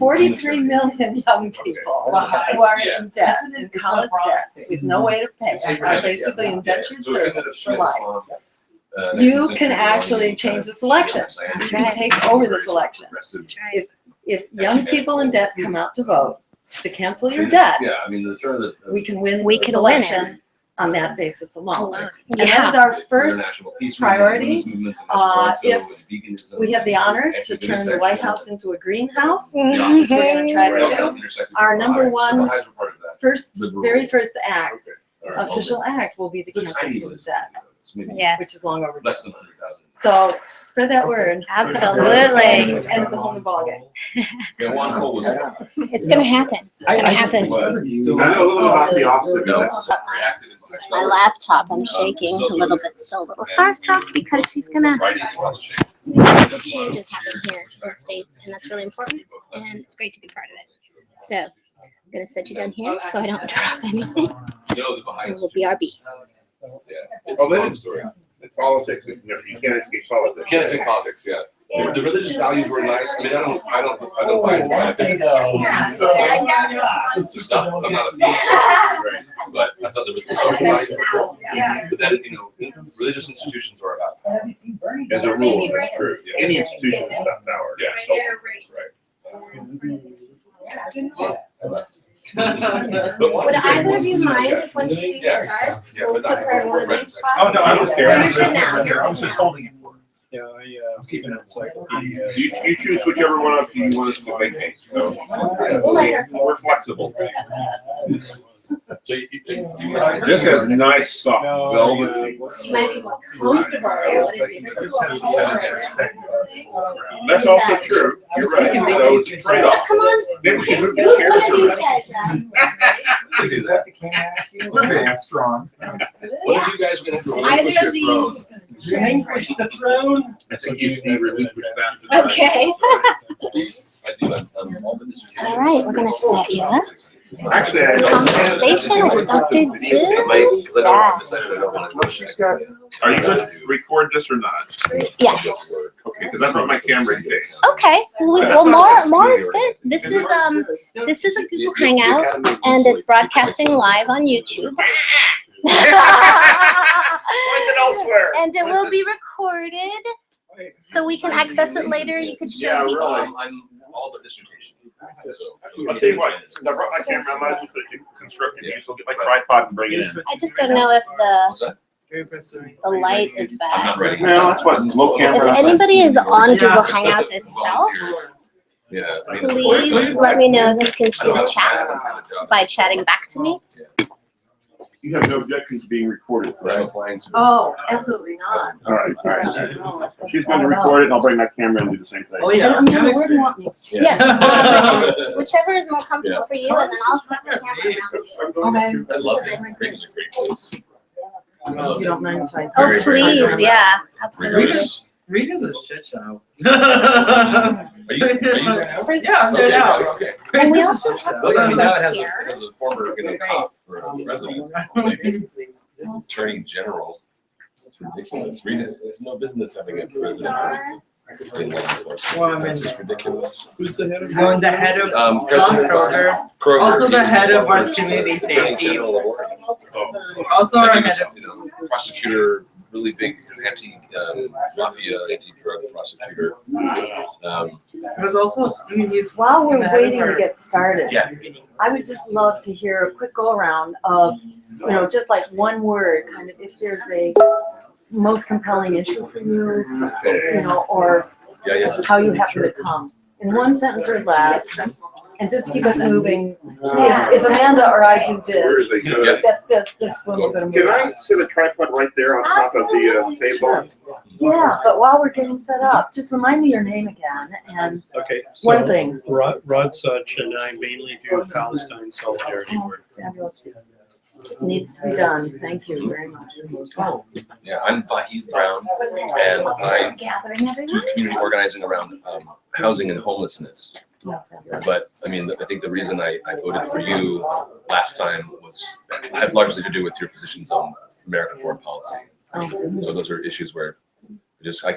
43 million young people who are in debt, in college debt, with no way to pay, are basically indentured servants for life. You can actually change this election. You can take over this election. If young people in debt come out to vote to cancel your debt, we can win this election on that basis alone. And that is our first priority. If we have the honor to turn the White House into a greenhouse, which we're going to try to do, our number one, very first act, official act, will be to cancel student debt, which is long overdue. So spread that word. Absolutely. And it's a whole new ballgame. It's going to happen. It's going to happen. I know a little about the opposite. My laptop, I'm shaking a little bit, still a little starstruck because she's gonna. The changes happen here in the States, and that's really important, and it's great to be part of it. So I'm gonna set you down here so I don't drop anything. And we'll BRB. It's politics. You can't escape politics. Can't escape politics. Yeah. The religious values were nice. I mean, I don't mind metaphysics. Stuff. I'm not a theist, but I thought the social values were cool. But then, religious institutions are about power. As a rule, that's true. Any institution is about power. Would either of you mind if when she starts, we'll put her in one of these spots? Oh, no, I'm scared. You're good now. I was just holding it for her. You choose whichever one of you want us to vacate. So we're flexible. So This has nice soft velvet. She might be more comfortable there. What is it? That's also true. You're right. So it's a trade-off. Come on. Maybe we should move One the of these chairs. guys. We do that. We're damn strong. what if you guys were going to have to Either of these. Relinquish the throne. I think you need to relinquish that. Okay. All right, we're gonna set you up. Actually, I Conversation with Dr. Jim's dad. Are you going to record this or not? Yes. Okay, because I brought my camera in case. Okay. Well, more is good. This is a Google Hangout, and it's broadcasting live on YouTube. And it will be recorded, so we can access it later. You could show people. I'm all but dissertation. I'll tell you what, since I brought my camera, I might as well put it to constructive use. I'll get my tripod and bring it in. I just don't know if the light is bad. No, that's what low camera. If anybody is on Google Hangouts itself, please let me know if you can see the chat by chatting back to me. You have no objections to being recorded, right? Oh, absolutely not. All right. She's going to record it, and I'll bring my camera and do the same thing. Oh yeah. Where do you want me? Yes, whichever is more comfortable for you, and then I'll set the camera around you. Okay. I love it. You don't mind if I? Oh, please, yeah, absolutely. Rita's a shit show. Are you there? Yeah, I'm there now. Okay. And we also have some slips here. As a former cop for president, attorney general, it's ridiculous. Rita, there's no business having a president in law enforcement. Well, I mean, It's just ridiculous. Who's the head of? The head of John President Kroger. Also the head of our community safety. Also our head of prosecutor, really big anti-mafia, anti-drug prosecutor. There's also, I mean, he's While we're waiting to get started, Yeah. I would just love to hear a quick go around of, just like one word, kind of, if there's a most compelling issue for you, or how you happen to come in one sentence or less, and just keep us moving. If Amanda or I do this, that's this when we're going to move. Can I set a tripod right there on top of the table? Yeah, but while we're getting set up, just remind me your name again. And Okay. So one thing. Rod Such and I mainly do Palestine solidarity work. Fabulous. Needs to be done. Thank you very much. Yeah, I'm Vahid Brown, and I do community organizing around housing and homelessness. But I mean, I think the reason I voted for you last time had largely to do with your positions on American foreign policy. So those are issues where I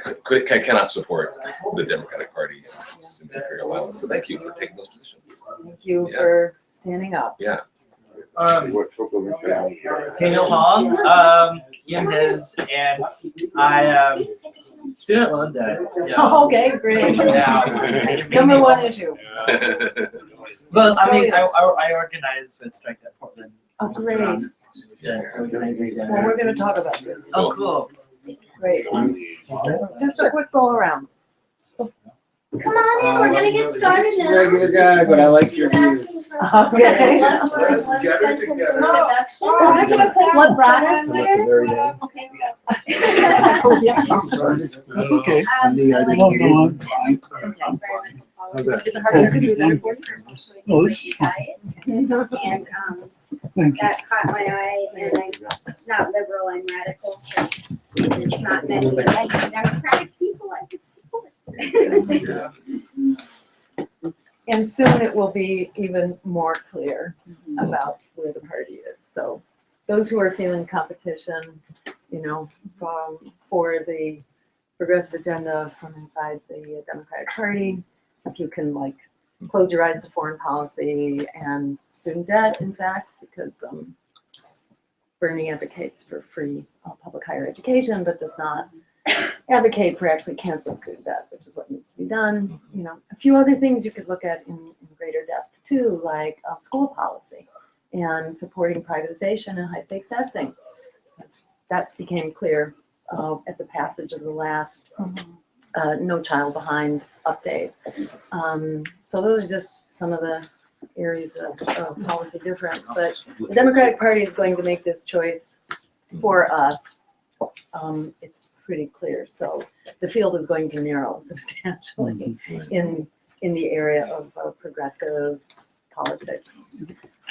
cannot support the Democratic Party and its imperial violence. So thank you for taking those positions. Thank you Yeah. for standing up. Yeah. Daniel Hong, Ian His, and I student loan debt. Yeah. Oh, okay, great. Yeah. Number one issue. Well, I mean, I organize with Strike at Portland. Oh, great. Yeah, organizing Well, dinners. we're gonna talk about this. Oh, cool. Great. Just a quick go around. Come on in, we're gonna get started now. Regular guy, but I like your views. Okay. One sentence introduction. Oh, What brought us That's here? very nice. That's okay. No, I'm fine. How's that? Is it hard to do that for Oh, this is fine. And Thank you. that caught my eye, and I'm not liberal, I'm radical, so there's not many democratic people I could support. And soon it will be even more clear about where the party is. So those who are feeling competition, for the progressive agenda from inside the Democratic Party, if you can close your eyes to foreign policy and student debt, in fact, because Bernie advocates for free public higher education, but does not advocate for actually canceling student debt, which is what needs to be done. A few other things you could look at in greater depth too, like school policy and supporting privatization and high stakes testing. That became clear at the passage of the last No Child Behind update. So those are just some of the areas of policy difference, but the Democratic Party is going to make this choice for us. It's pretty clear. So the field is going to narrow substantially in the area of progressive politics.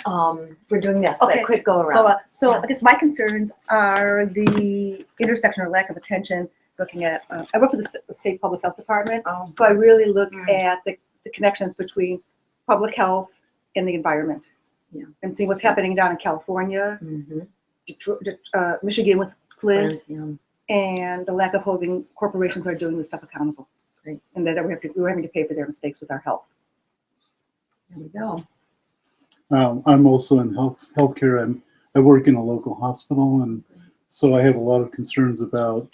We're doing this, Okay. a quick go around. So I guess my concerns are the intersection or lack of attention, looking at, I work for the state public health department, so I really look at the connections between public health and the environment. Yeah. And see what's happening down in California, Mhm. Detroit, Michigan with Flint, Yeah. and the lack of holding corporations are doing this stuff accountable. Great. And that we're having to pay for their mistakes with our health. There we go. I'm also in healthcare. I work in a local hospital, and so I have a lot of concerns about,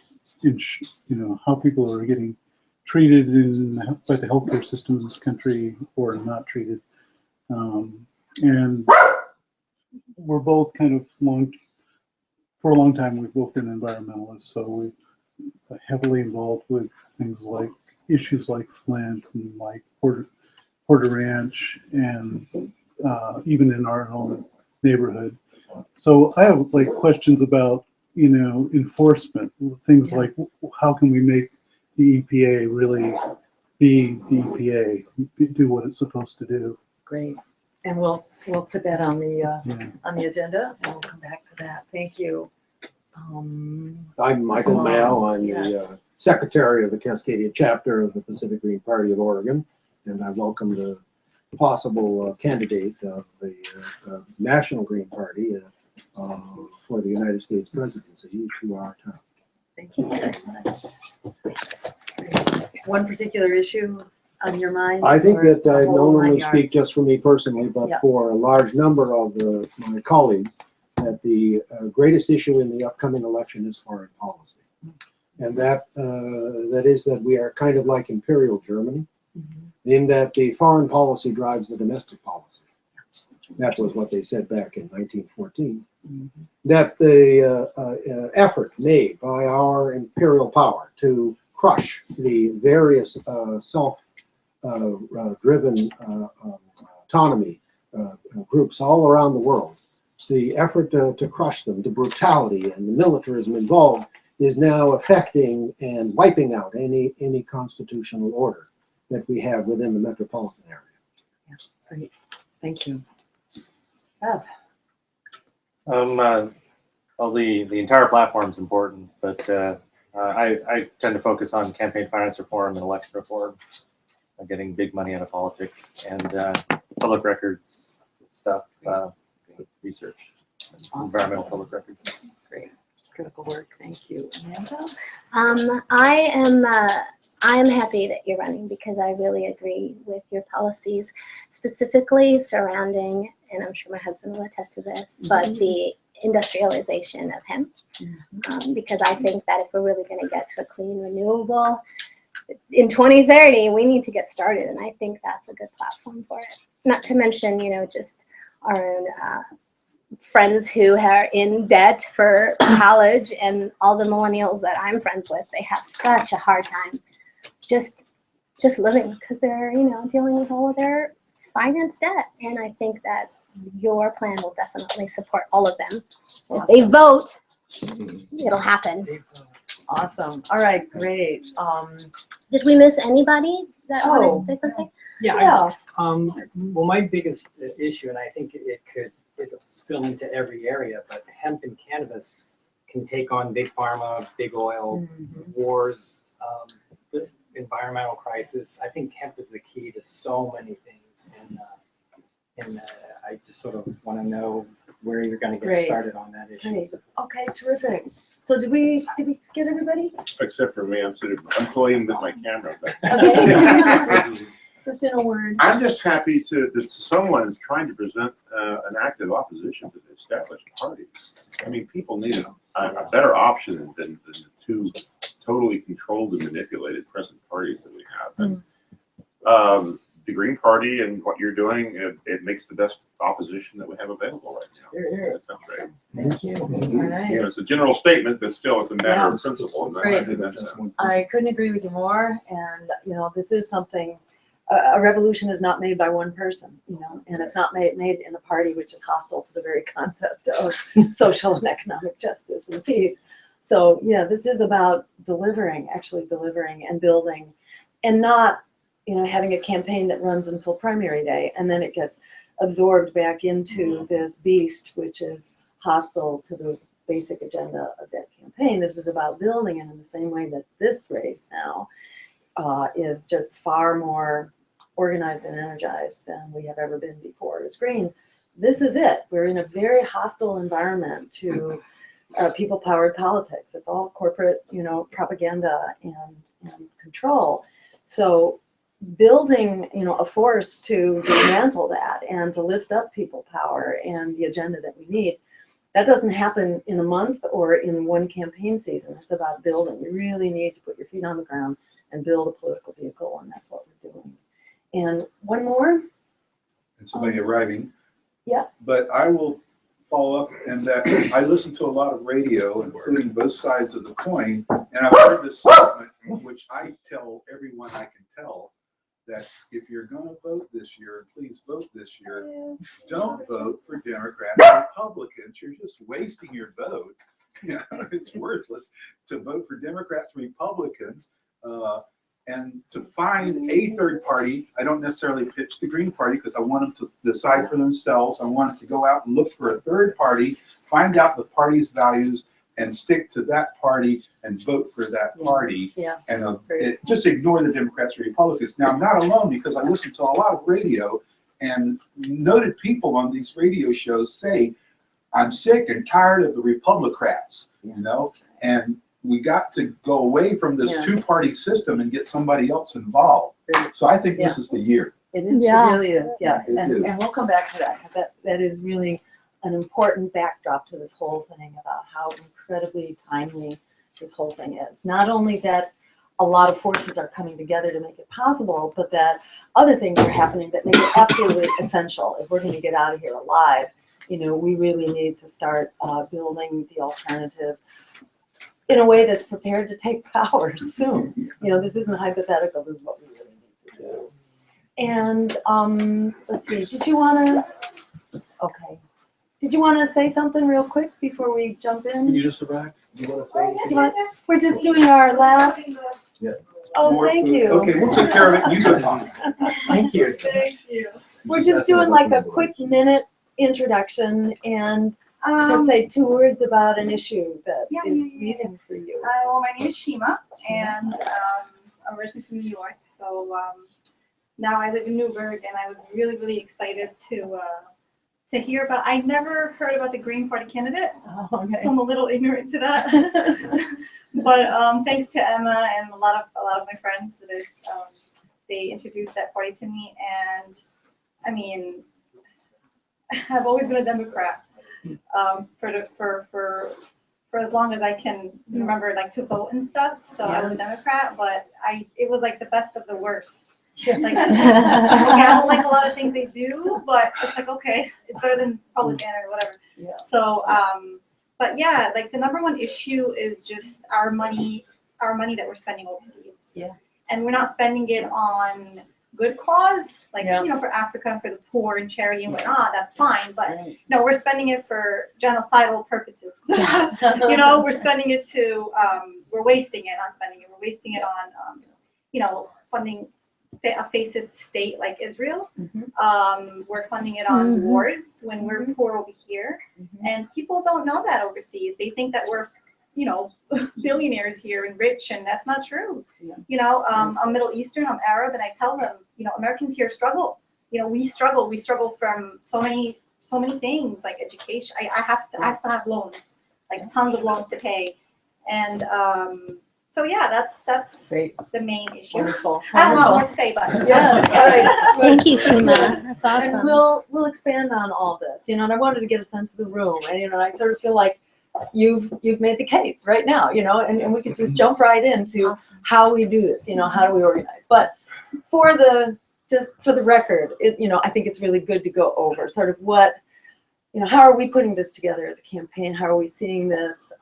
how people are getting treated by the healthcare system in this country or not treated. And we're both kind of for a long time, we've both been environmentalists, so we're heavily involved with things like issues like Flint and like Porter Ranch, and even in our own neighborhood. So I have questions about, enforcement, things like how can we make the EPA really be the EPA, do what it's supposed to do. Great. And we'll put that on the Yeah. agenda, and we'll come back to that. Thank you. I'm Michael Mayo. I'm Yes. the secretary of the Cascadia chapter of the Pacific Green Party of Oregon, and I welcome the possible candidate of the National Green Party for the United States presidency to our town. Thank you very much. One particular issue on your mind? I think or that the I whole not only 9 yards? speak just for me personally, but Yeah. for a large number of my colleagues, that the greatest issue in the upcoming election is foreign policy. And that is that we are kind of like Imperial Germany, in that the foreign policy drives the domestic policy. That was what they said back in 1914. That the effort made by our imperial power to crush the various self-driven autonomy groups all around the world, the effort to crush them, the brutality and the militarism involved is now affecting and wiping out any constitutional order that we have within the metropolitan area. Yeah, great. Thank you. Seb. Well, the entire platform is important, but I tend to focus on campaign finance reform and election reform, getting big money out of politics, and public records stuff, research, Awesome. environmental public records. Great. critical work. Thank you. Amanda? I am happy that you're running because I really agree with your policies, specifically surrounding, and I'm sure my husband will attest to this, but the industrialization of hemp. Because I think that if we're really going to get to a clean, renewable, in 2030, we need to get started, and I think that's a good platform for it. Not to mention, you know, just our own friends who are in debt for college, and all the millennials that I'm friends with, they have such a hard time just living because they're, you know, dealing with all of their finance debt. And I think that your plan will definitely support all of them. If they vote, it'll happen. Awesome. All right, great. Did we miss anybody that wanted to say something? Yeah. Well, my biggest issue, and I think it'll spill into every area, but hemp and cannabis can take on big pharma, big oil, wars, the environmental crisis. I think hemp is the key to so many things, and I just sort of want to know where you're going to get started on that issue. Great. Okay, terrific. So did we get everybody? Except for me, I'm playing with my camera. Okay. Just in a word. I'm just happy that someone is trying to present an active opposition to the established party. I mean, people need a better option than the two totally controlled and manipulated present parties that we have. And, the Green Party and what you're doing, it makes the best opposition that we have available right now. Here. That's great. Thank you. All right. You know, it's a general statement, but still it's a matter of principle. And Great. I think that's I couldn't agree with you more. And, you know, this is something, a revolution is not made by one person, you know, and it's not made in a party which is hostile to the very concept of social and economic justice and peace. So, yeah, this is about actually delivering and building, and not, you know, having a campaign that runs until primary day and then it gets absorbed back into this beast, which is hostile to the basic agenda of that campaign. This is about building, and in the same way that this race now is just far more organized and energized than we have ever been before as Greens. This is it. We're in a very hostile environment to people-powered politics. It's all corporate, you know, propaganda and control. So building, you know, a force to dismantle that and to lift up people power and the agenda that we need, that doesn't happen in a month or in one campaign season. It's about building. You really need to put your feet on the ground and build a political vehicle, and that's what we're doing. And one more. And somebody arriving. Yeah. But I will follow up in that I listen to a lot of radio, including both sides of the coin, and I've heard this statement, which I tell everyone I can tell, that if you're going to vote this year, please vote this year, don't vote for Democrats and Republicans. You're just wasting your vote. You know, it's worthless to vote for Democrats and Republicans. And to find a third party, I don't necessarily pitch the Green Party because I want them to decide for themselves. I want them to go out and look for a third party, find out the party's values, and stick to that party and vote for that party. Yeah. And just ignore the Democrats or Republicans. Now, I'm not alone because I listen to a lot of radio, and noted people on these radio shows say, I'm sick and tired of the Republicrats, you know, and we got to go away from this two-party system and get somebody else involved. So I think this is the year. It is. It really is. Yeah. And we'll come back to that because that is really an important backdrop to this whole thing about how incredibly timely this whole thing is. Not only that a lot of forces are coming together to make it possible, but that other things are happening that make it absolutely essential. If we're going to get out of here alive, you know, we really need to start building the alternative in a way that's prepared to take power soon. You know, this isn't hypothetical. This is what we really need to do. And let's see. Did you want to? Okay. Did you want to say something real quick before we jump in? You just arrived. You want to say? We're just doing our last. Yeah. Oh, thank you. Okay, we'll take care of it. You go, Tom. Thank you. Thank you. We're just doing like a quick minute introduction and to say 2 words about an issue that is leading for you. Well, my name is Shima, and I'm originally from New York. So now I live in Newburgh, and I was really, really excited to to hear about. I never heard about the Green Party candidate, Oh, okay. so I'm a little ignorant to that. But thanks to Emma and a lot of my friends that they introduced that party to me, and I mean, I've always been a Democrat for as long as I can remember, like to vote and stuff. So I was a Democrat, but it was like the best of the worst. Like, I don't like a lot of things they do, but it's like, okay, it's better than Republican or whatever. Yeah. So, but yeah, like the number one issue is just our money that we're spending overseas. Yeah. And we're not spending it on good cause, like, Yeah. you know, for Africa and for the poor and charity and whatnot, that's fine. But Right. no, we're spending it for genocidal purposes. You know, we're spending it to, we're wasting it, not spending it. We're wasting it on, you know, funding a fascist state like Israel. We're funding it on wars when we're poor over here. And people don't know that overseas. They think that we're, you know, billionaires here and rich, and that's not true. Yeah. You know, I'm Middle Eastern, I'm Arab, and I tell them, you know, Americans here struggle. You know, we struggle from so many things, like education. I have to have loans, like tons of loans to pay. And so yeah, that's Great. the main issue. Wonderful. I have a lot more Wonderful. to say, but Yeah. All right. Thank you, Shima. That's And awesome. we'll expand on all this, you know, and I wanted to get a sense of the room, and you know, I sort of feel like you've made the case right now, you know, and we could just jump right into how we do this, you know, how do we organize. But for the record, you know, I think it's really good to go over sort of what, you know, how are we putting this together as a campaign? How are we seeing this?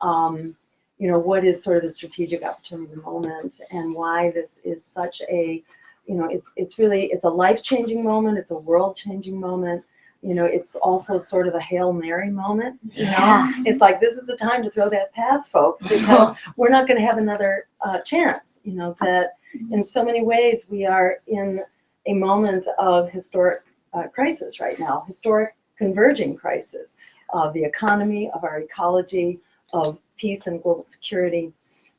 You know, what is sort of the strategic opportunity of the moment, and why this is such a, you know, it's a life-changing moment. It's a world-changing moment. You know, it's also sort of a Hail Mary moment. You know, it's like, this is the time to throw that pass, folks, because we're not going to have another chance. You know, that in so many ways we are in a moment of historic crisis right now, historic converging crisis of the economy, of our ecology, of peace and global security,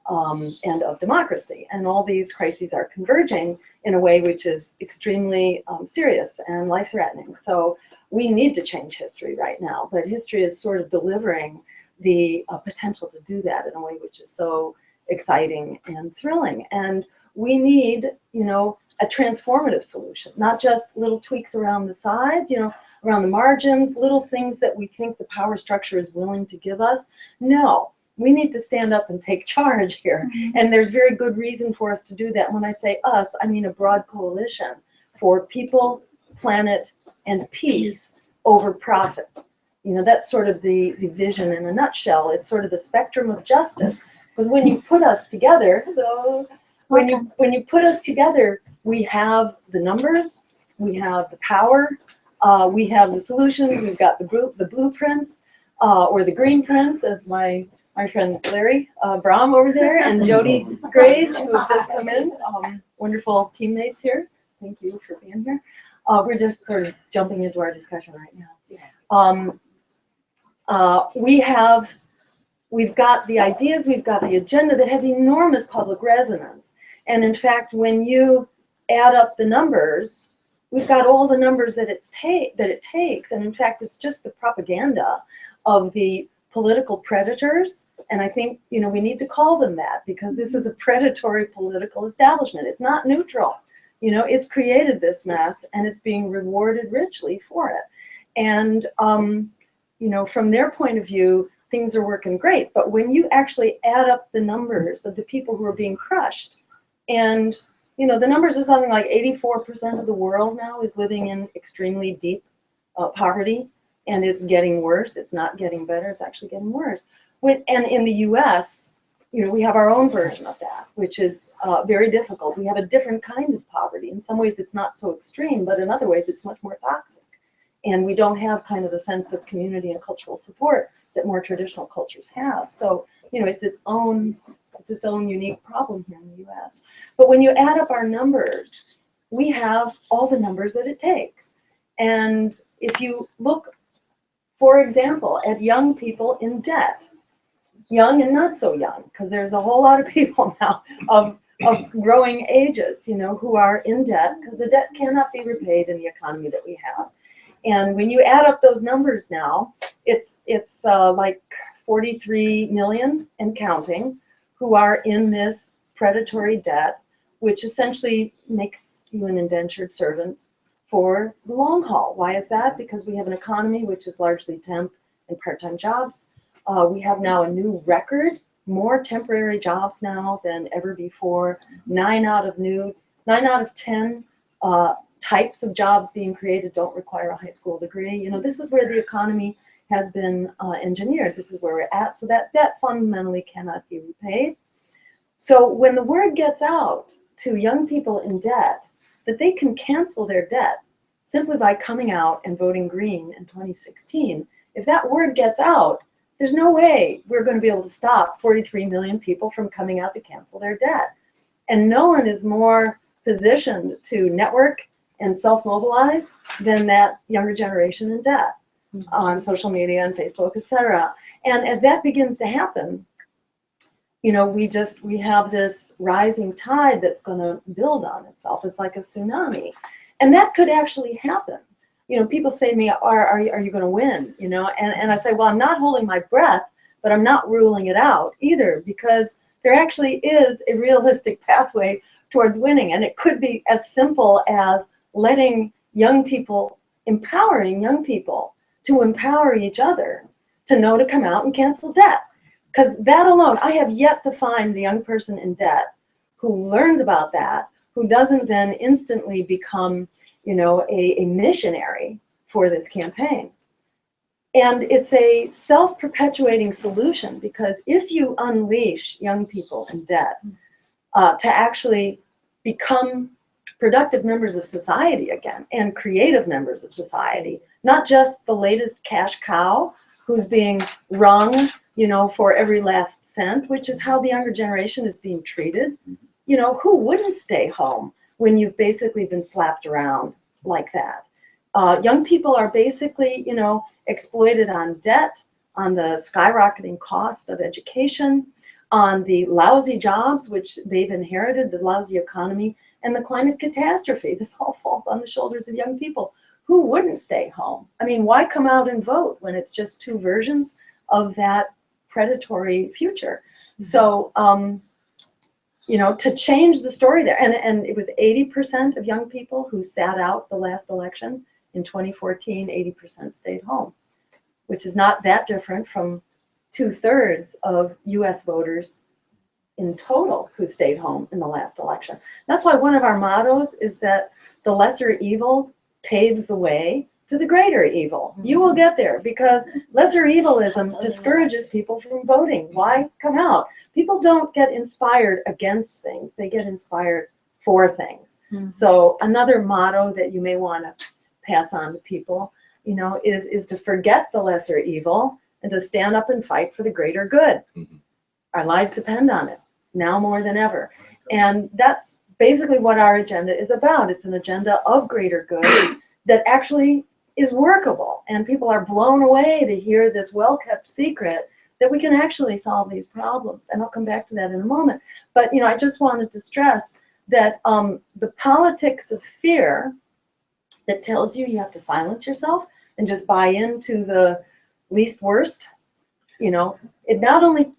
and of democracy. And all these crises are converging in a way which is extremely serious and life-threatening. So we need to change history right now, but history is sort of delivering the potential to do that in a way which is so exciting and thrilling. And we need, you know, a transformative solution, not just little tweaks around the sides, you know, around the margins, little things that we think the power structure is willing to give us. No, we need to stand up and take charge here. And there's very good reason for us to do that. When I say us, I mean a broad coalition for people, planet, and peace over profit. You know, that's sort of the vision in a nutshell. It's sort of the spectrum of justice. Because when you put us together, when you put us together, we have the numbers, we have the power, we have the solutions, we've got the blueprints, or the green prints, as my friend Larry Brahm over there, and Jody Grage, who have just come in, wonderful teammates here. Thank you for being here. We're just sort of jumping into our discussion right now. We've got the ideas, we've got the agenda that has enormous public resonance. And in fact, when you add up the numbers, we've got all the numbers that it takes. And in fact, it's just the propaganda of the political predators. And I think, you know, we need to call them that, because this is a predatory political establishment. It's not neutral. You know, it's created this mess, and it's being rewarded richly for it. And, you know, from their point of view, things are working great. But when you actually add up the numbers of the people who are being crushed, and, you know, the numbers are something like 84% of the world now is living in extremely deep poverty, and it's getting worse. It's not getting better. It's actually getting worse. And in the US, you know, we have our own version of that, which is very difficult. We have a different kind of poverty. In some ways, it's not so extreme, but in other ways, it's much more toxic. And we don't have kind of the sense of community and cultural support that more traditional cultures have. So, you know, it's its own unique problem here in the US. But when you add up our numbers, we have all the numbers that it takes. And if you look, for example, at young people in debt, young and not so young, because there's a whole lot of people now of growing ages, you know, who are in debt because the debt cannot be repaid in the economy that we have. And when you add up those numbers now, it's like 43 million and counting who are in this predatory debt, which essentially makes you an indentured servant for the long haul. Why is that? Because we have an economy which is largely temp and part-time jobs. We have now a new record, more temporary jobs now than ever before. 9 out of 10 types of jobs being created don't require a high school degree. You know, this is where the economy has been engineered. This is where we're at. So that debt fundamentally cannot be repaid. So when the word gets out to young people in debt that they can cancel their debt simply by coming out and voting green in 2016, if that word gets out, there's no way we're going to be able to stop 43 million people from coming out to cancel their debt. And no one is more positioned to network and self-mobilize than that younger generation in debt on social media and Facebook, etc. And as that begins to happen, you know, we have this rising tide that's going to build on itself. It's like a tsunami. And that could actually happen. You know, people say to me, are you going to win? You know, and I say, well, I'm not holding my breath, but I'm not ruling it out either, because there actually is a realistic pathway towards winning. And it could be as simple as letting young people, empowering young people to empower each other to know to come out and cancel debt. Because that alone, I have yet to find the young person in debt who learns about that, who doesn't then instantly become, you know, a missionary for this campaign. And it's a self-perpetuating solution, because if you unleash young people in debt to actually become productive members of society again, and creative members of society, not just the latest cash cow who's being wrung, you know, for every last cent, which is how the younger generation is being treated. You know, who wouldn't stay home when you've basically been slapped around like that? Young people are basically, you know, exploited on debt, on the skyrocketing cost of education, on the lousy jobs which they've inherited, the lousy economy, and the climate catastrophe. This all falls on the shoulders of young people. Who wouldn't stay home? I mean, why come out and vote when it's just two versions of that predatory future? So, you know, to change the story there, and it was 80% of young people who sat out the last election in 2014, 80% stayed home, which is not that different from 2/3 of US voters in total who stayed home in the last election. That's why one of our mottos is that the lesser evil paves the way to the greater evil. You will get there, because lesser evilism discourages people from voting. Why come out? People don't get inspired against things. They get inspired for things. So another motto that you may want to pass on to people, you know, is to forget the lesser evil and to stand up and fight for the greater good. Our lives depend on it, now more than ever. And that's basically what our agenda is about. It's an agenda of greater good that actually is workable. And people are blown away to hear this well-kept secret that we can actually solve these problems. And I'll come back to that in a moment. But, you know, I just wanted to stress that the politics of fear that tells you you have to silence yourself and just buy into the least worst, you know, it not only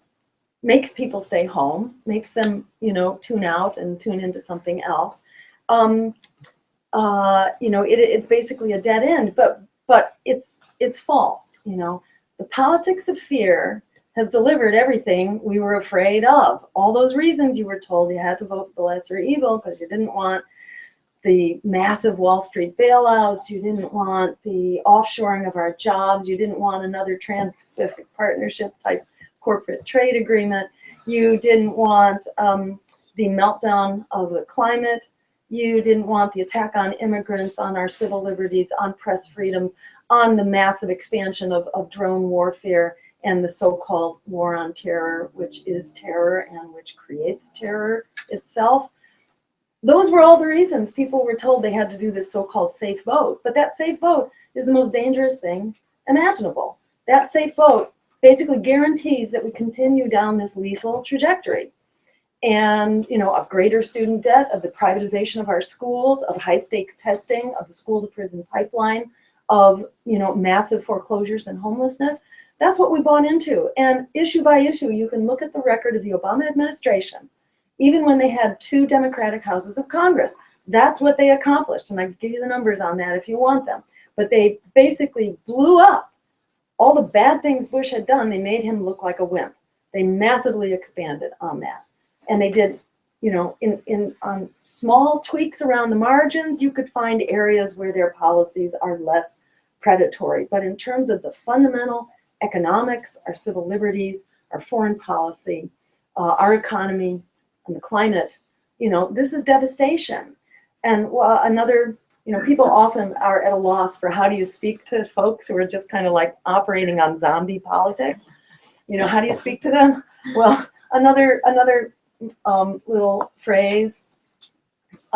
makes people stay home, makes them, you know, tune out and tune into something else. You know, it's basically a dead end, but it's false. You know, the politics of fear has delivered everything we were afraid of. All those reasons you were told you had to vote for the lesser evil because you didn't want the massive Wall Street bailouts, you didn't want the offshoring of our jobs, you didn't want another Trans-Pacific Partnership type corporate trade agreement, you didn't want the meltdown of the climate, you didn't want the attack on immigrants, on our civil liberties, on press freedoms, on the massive expansion of drone warfare and the so-called war on terror, which is terror and which creates terror itself. Those were all the reasons people were told they had to do this so-called safe vote. But that safe vote is the most dangerous thing imaginable. That safe vote basically guarantees that we continue down this lethal trajectory. And, you know, of greater student debt, of the privatization of our schools, of high-stakes testing, of the school-to-prison pipeline, of, massive foreclosures and homelessness. That's what we bought into. And issue by issue, you can look at the record of the Obama administration, even when they had 2 Democratic houses of Congress. That's what they accomplished. And I can give you the numbers on that if you want them. But they basically blew up all the bad things Bush had done. They made him look like a wimp. They massively expanded on that. And they did, on small tweaks around the margins, you could find areas where their policies are less predatory. But in terms of the fundamental economics, our civil liberties, our foreign policy, our economy, and the climate, this is devastation. And another, people often are at a loss for how do you speak to folks who are just kind of like operating on zombie politics. How do you speak to them? Well, another little phrase, which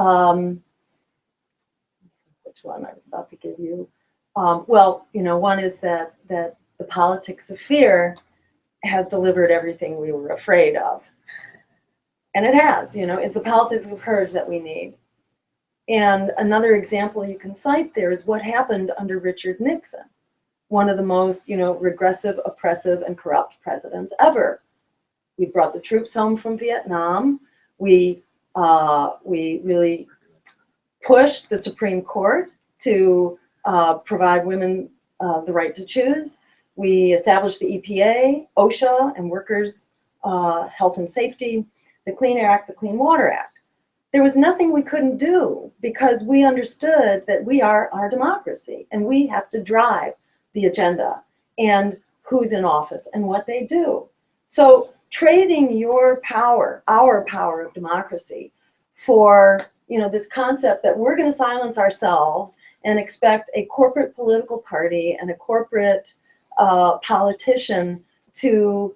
one I was about to give you. One is that the politics of fear has delivered everything we were afraid of. And it has, it's the politics of courage that we need. And another example you can cite there is what happened under Richard Nixon, one of the most, regressive, oppressive, and corrupt presidents ever. We brought the troops home from Vietnam. We really pushed the Supreme Court to provide women the right to choose. We established the EPA, OSHA, and workers' health and safety, the Clean Air Act, the Clean Water Act. There was nothing we couldn't do because we understood that we are our democracy and we have to drive the agenda and who's in office and what they do. So trading your power, our power of democracy, for this concept that we're going to silence ourselves and expect a corporate political party and a corporate politician to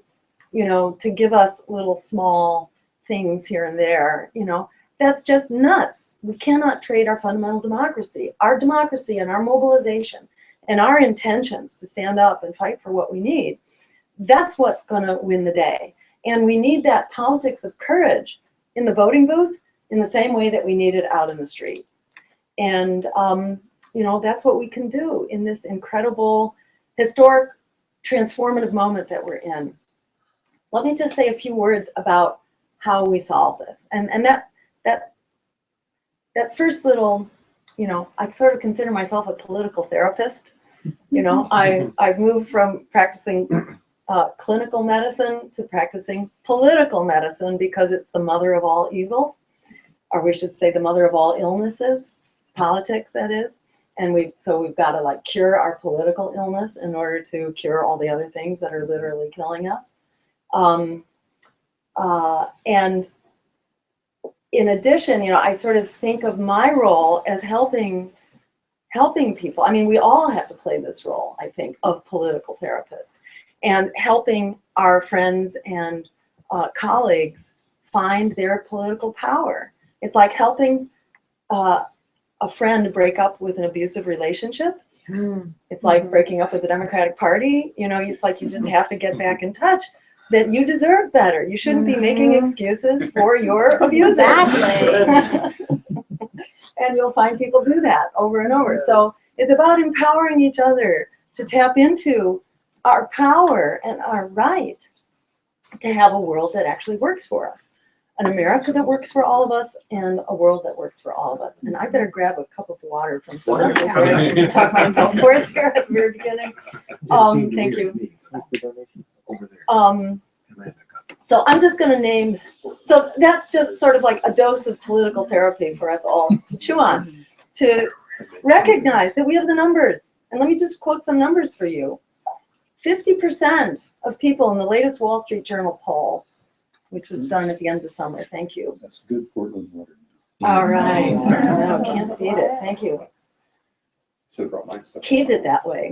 give us little small things here and there, that's just nuts. We cannot trade our fundamental democracy and our mobilization and our intentions to stand up and fight for what we need. That's what's going to win the day. And we need that politics of courage in the voting booth in the same way that we need it out in the street. And, that's what we can do in this incredible, historic, transformative moment that we're in. Let me just say a few words about how we solve this. And that first little, I sort of consider myself a political therapist. I've moved from practicing clinical medicine to practicing political medicine because it's the mother of all evils, or we should say the mother of all illnesses, politics, that is. And we've got to cure our political illness in order to cure all the other things that are literally killing us. And in addition, I sort of think of my role as helping people. I mean, we all have to play this role, I think, of political therapist, and helping our friends and colleagues find their political power. It's like helping a friend break up with an abusive relationship. It's like breaking up with the Democratic Party. It's like you just have to get back in touch that you deserve better. You shouldn't be making excuses for your abuser. Exactly. And you'll find people do that over and over. So it's about empowering each other to tap into our power and our right to have a world that actually works for us. An America that works for all of us and a world that works for all of us. And I better grab a cup of water from someone before I talk myself hoarse here at the very beginning. Thank you. So I'm just going to name, so that's just sort of like a dose of political therapy for us all to chew on, to recognize that we have the numbers. And let me just quote some numbers for you. 50% of people in the latest Wall Street Journal poll, which was done at the end of the summer, thank you. That's good Portland water. All right, no, can't beat it, thank you. Should have brought my stuff. Keep it that way.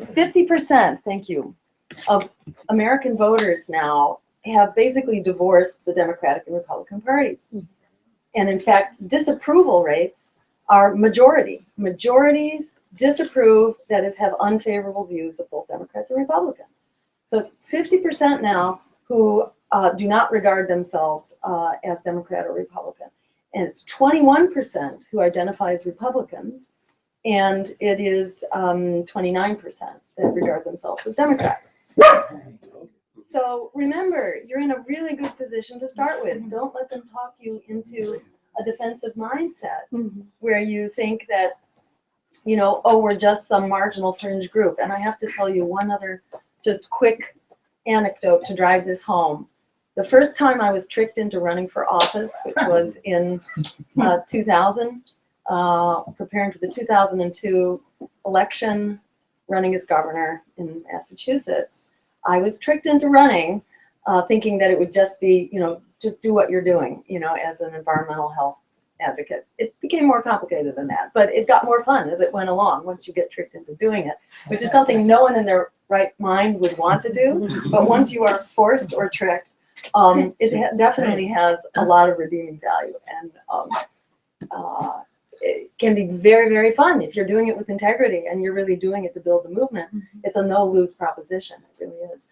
50%, thank you, of American voters now have basically divorced the Democratic and Republican parties. And in fact, disapproval rates are majority. Majorities disapprove, that is, have unfavorable views of both Democrats and Republicans. So it's 50% now who do not regard themselves as Democrat or Republican. And it's 21% who identify as Republicans and it is 29% that regard themselves as Democrats. So remember, you're in a really good position to start with. Don't let them talk you into a defensive mindset where you think that, you know, oh, we're just some marginal fringe group. And I have to tell you one other just quick anecdote to drive this home. The first time I was tricked into running for office, which was in 2000, preparing for the 2002 election, running as governor in Massachusetts, I was tricked into running, thinking that it would just be, you know, just do what you're doing, you know, as an environmental health advocate. It became more complicated than that, but it got more fun as it went along once you get tricked into doing it, which is something no one in their right mind would want to do. But once you are forced or tricked, it definitely has a lot of redeeming value, and it can be very, very fun if you're doing it with integrity and you're really doing it to build the movement. It's a no-lose proposition. It really is.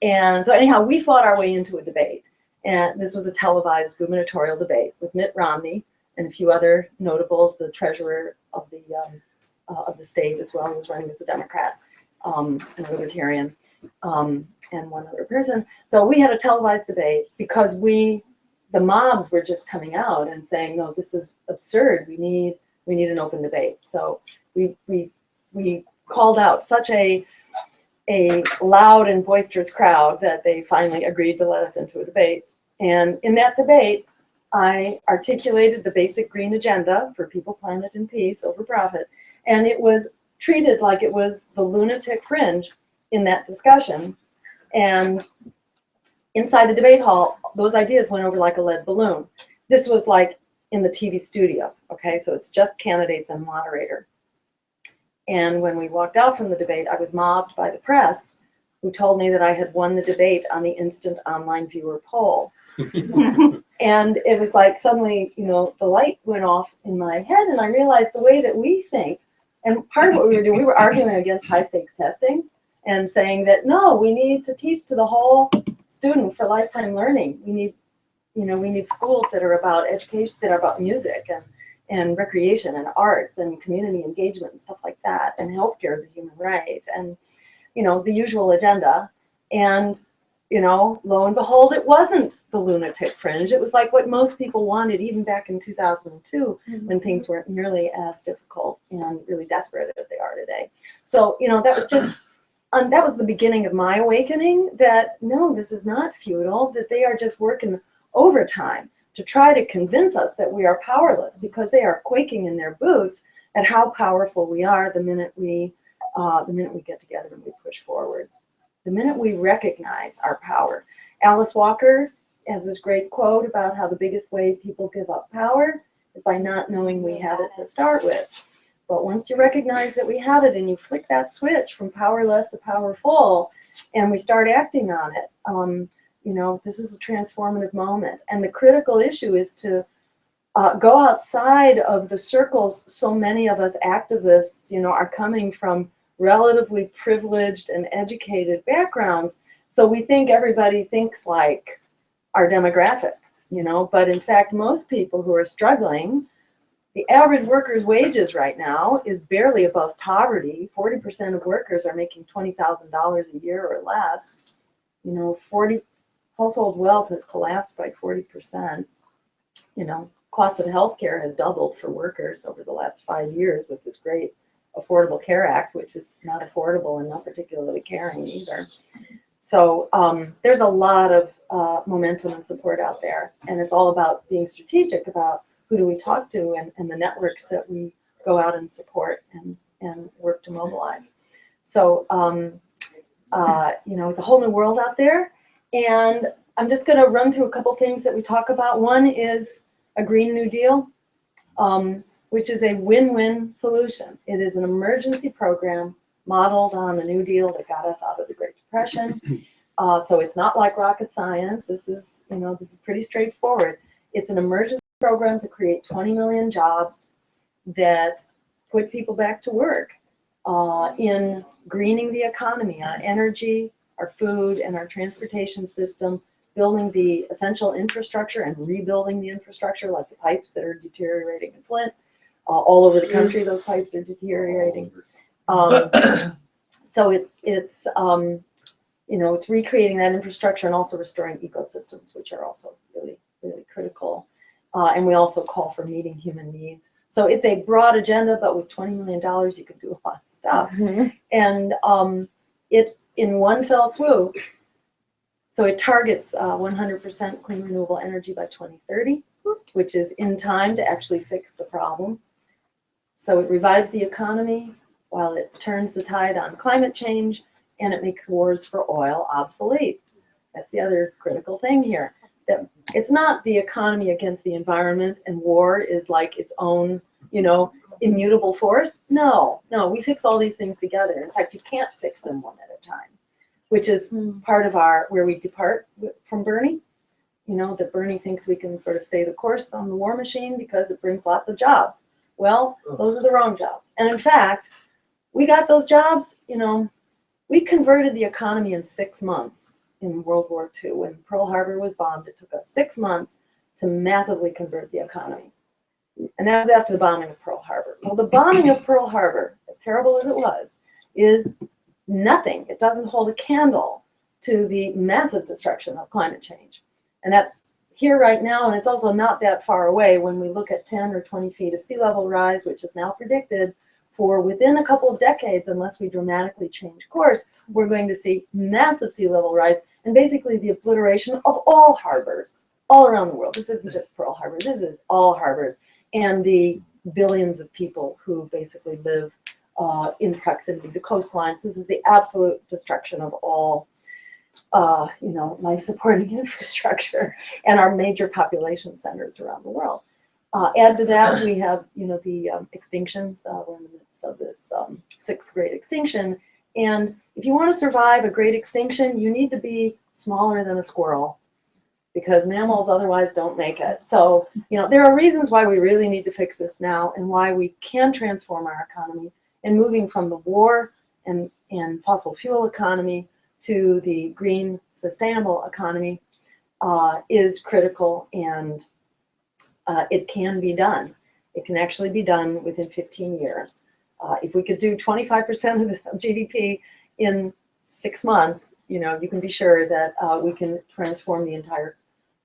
And so anyhow, we fought our way into a debate. And this was a televised gubernatorial debate with Mitt Romney and a few other notables, the treasurer of the state as well, who was running as a Democrat, and a libertarian, and one other person. So we had a televised debate because the mobs were just coming out and saying, no, this is absurd. We need an open debate. So we called out such a loud and boisterous crowd that they finally agreed to let us into a debate. And in that debate, I articulated the basic green agenda for people, planet, and peace over profit. And it was treated like it was the lunatic fringe in that discussion. And inside the debate hall, those ideas went over like a lead balloon. This was like in the TV studio, okay? So it's just candidates and moderator. And when we walked out from the debate, I was mobbed by the press, who told me that I had won the debate on the instant online viewer poll. And it was like suddenly, you know, the light went off in my head, and I realized the way that we think, and part of what we were doing, we were arguing against high stakes testing and saying that, no, we need to teach to the whole student for lifetime learning. We need schools that are about education, that are about music and recreation and arts and community engagement and stuff like that. And healthcare is a human right, and, you know, the usual agenda. And, you know, lo and behold, it wasn't the lunatic fringe. It was like what most people wanted even back in 2002 when things weren't nearly as difficult and really desperate as they are today. So, you know, that was just, that was the beginning of my awakening that, no, this is not futile, that they are just working overtime to try to convince us that we are powerless, because they are quaking in their boots at how powerful we are the minute we get together and we push forward. The minute we recognize our power. Alice Walker has this great quote about how the biggest way people give up power is by not knowing we have it to start with. But once you recognize that we have it and you flick that switch from powerless to powerful, and we start acting on it, you know, this is a transformative moment. And the critical issue is to go outside of the circles so many of us activists, you know, are coming from relatively privileged and educated backgrounds. So we think everybody thinks like our demographic, you know, but in fact, most people who are struggling, the average worker's wages right now is barely above poverty. 40% of workers are making $20,000 a year or less. You know, household wealth has collapsed by 40%. You know, cost of healthcare has doubled for workers over the last 5 years with this great Affordable Care Act, which is not affordable and not particularly caring either. So there's a lot of momentum and support out there, and it's all about being strategic about who do we talk to and the networks that we go out and support and work to mobilize. So, you know, it's a whole new world out there, and I'm just going to run through a couple things that we talk about. One is a Green New Deal, which is a win-win solution. It is an emergency program modeled on the New Deal that got us out of the Great Depression. So it's not like rocket science. This is, you know, this is pretty straightforward. It's an emergency program to create 20 million jobs that put people back to work in greening the economy, our energy, our food, and our transportation system, building the essential infrastructure and rebuilding the infrastructure like the pipes that are deteriorating in Flint, all over the country, those pipes are deteriorating. So it's you know, it's recreating that infrastructure and also restoring ecosystems, which are also really, really critical. And we also call for meeting human needs. So it's a broad agenda, but with $20 million, you can do a lot of stuff. And it, in one fell swoop, so it targets 100% clean renewable energy by 2030, which is in time to actually fix the problem. So it revives the economy while it turns the tide on climate change, and it makes wars for oil obsolete. That's the other critical thing here. That it's not the economy against the environment and war is like its own, you know, immutable force. No, we fix all these things together. In fact, you can't fix them one at a time, which is part of where we depart from Bernie. You know, that Bernie thinks we can sort of stay the course on the war machine because it brings lots of jobs. Well, those are the wrong jobs. And in fact, we got those jobs, you know, we converted the economy in 6 months in World War II. When Pearl Harbor was bombed, it took us 6 months to massively convert the economy. And that was after the bombing of Pearl Harbor. Well, the bombing of Pearl Harbor, as terrible as it was, is nothing. It doesn't hold a candle to the massive destruction of climate change. And that's here right now, and it's also not that far away when we look at 10 or 20 feet of sea level rise, which is now predicted for within a couple of decades, unless we dramatically change course, we're going to see massive sea level rise and basically the obliteration of all harbors all around the world. This isn't just Pearl Harbor, this is all harbors and the billions of people who basically live in proximity to coastlines. This is the absolute destruction of all you know, life supporting infrastructure and our major population centers around the world. Add to that, we have, you know, the extinctions. We're in the midst of this 6th great extinction. And if you want to survive a great extinction, you need to be smaller than a squirrel because mammals otherwise don't make it. So, you know, there are reasons why we really need to fix this now and why we can transform our economy. And moving from the war and fossil fuel economy to the green, sustainable economy is critical, and it can be done. It can actually be done within 15 years. If we could do 25% of the GDP in 6 months, you know, you can be sure that we can transform the entire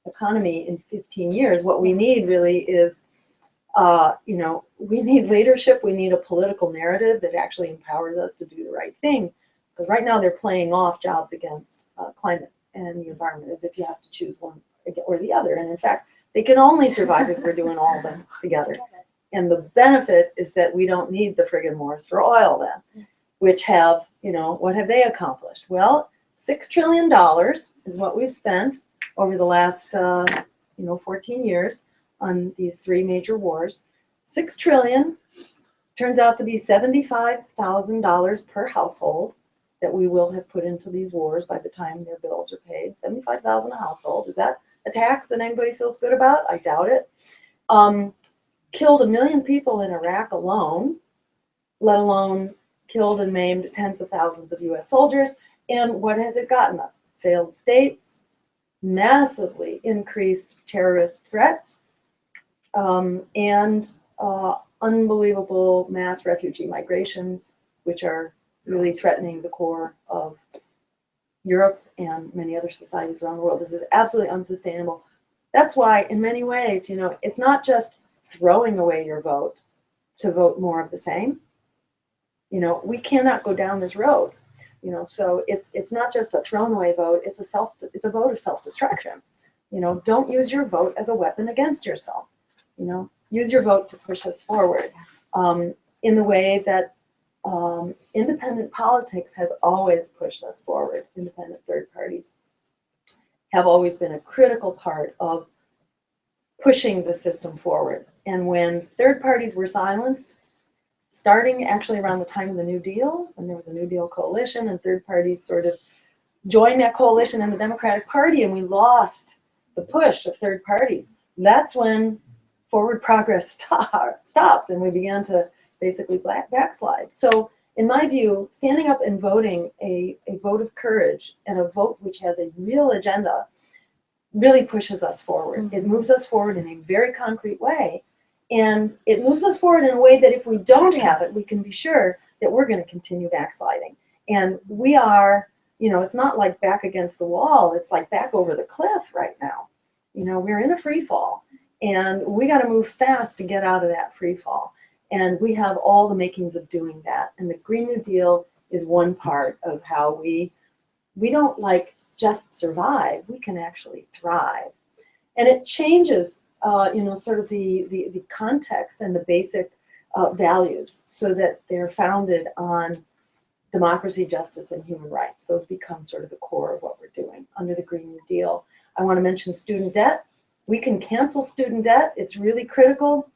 economy in 15 years. What we need really is, you know, we need leadership. We need a political narrative that actually empowers us to do the right thing. Because right now they're playing off jobs against climate and the environment as if you have to choose one or the other. And in fact, they can only survive if we're doing all of them together. And the benefit is that we don't need the friggin' wars for oil then, which have, you know, what have they accomplished? Well, $6 trillion is what we've spent over the last, you know, 14 years on these 3 major wars. $6 trillion turns out to be $75,000 per household that we will have put into these wars by the time their bills are paid. $75,000 a household. Is that a tax that anybody feels good about? I doubt it. Killed 1 million people in Iraq alone, let alone killed and maimed tens of thousands of US soldiers. And what has it gotten us? Failed states, massively increased terrorist threats, and unbelievable mass refugee migrations, which are really threatening the core of Europe and many other societies around the world. This is absolutely unsustainable. That's why, in many ways, you know, it's not just throwing away your vote to vote more of the same. You know, we cannot go down this road. You know, so it's not just a thrown away vote. It's a vote of self-destruction. You know, don't use your vote as a weapon against yourself. You know, use your vote to push us forward in the way that independent politics has always pushed us forward. Independent third parties have always been a critical part of pushing the system forward. And when third parties were silenced, starting actually around the time of the New Deal, when there was a New Deal coalition and third parties sort of joined that coalition in the Democratic Party, and we lost the push of third parties, that's when forward progress stopped and we began to basically backslide. So in my view, standing up and voting a vote of courage and a vote which has a real agenda really pushes us forward. It moves us forward in a very concrete way. And it moves us forward in a way that if we don't have it, we can be sure that we're going to continue backsliding. And we are, you know, it's not like back against the wall, it's like back over the cliff right now. You know, we're in a free fall, and we got to move fast to get out of that free fall. And we have all the makings of doing that. And the Green New Deal is one part of how we don't like just survive, we can actually thrive. And it changes, you know, sort of the context and the basic values so that they're founded on democracy, justice, and human rights. Those become sort of the core of what we're doing under the Green New Deal. I want to mention student debt. We can cancel student debt. It's really critical,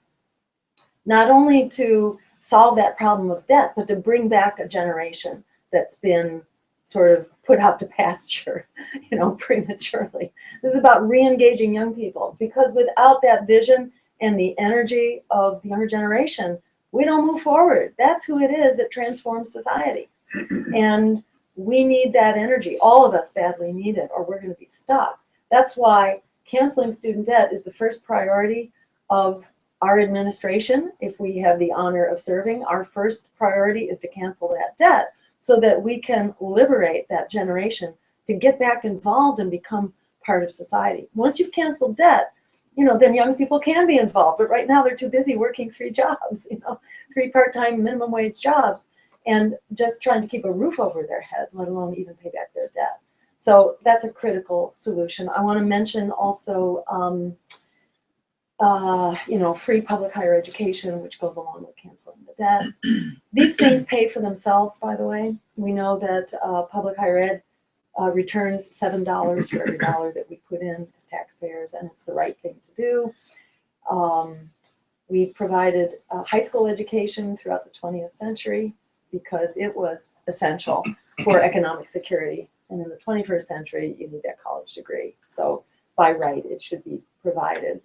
not only to solve that problem of debt, but to bring back a generation that's been sort of put out to pasture, you know, prematurely. This is about re-engaging young people, because without that vision and the energy of the younger generation, we don't move forward. That's who it is that transforms society. And we need that energy. All of us badly need it, or we're going to be stuck. That's why canceling student debt is the first priority of our administration. If we have the honor of serving, our first priority is to cancel that debt so that we can liberate that generation to get back involved and become part of society. Once you've canceled debt, you know, then young people can be involved. But right now they're too busy working 3 jobs, you know, 3 part-time minimum wage jobs, and just trying to keep a roof over their head, let alone even pay back their debt. So that's a critical solution. I want to mention also, you know, free public higher education, which goes along with canceling the debt. These things pay for themselves, by the way. We know that public higher ed returns $7 for every dollar that we put in as taxpayers, and it's the right thing to do. We provided high school education throughout the 20th century because it was essential for economic security. And in the 21st century, you need that college degree. So by right, it should be provided.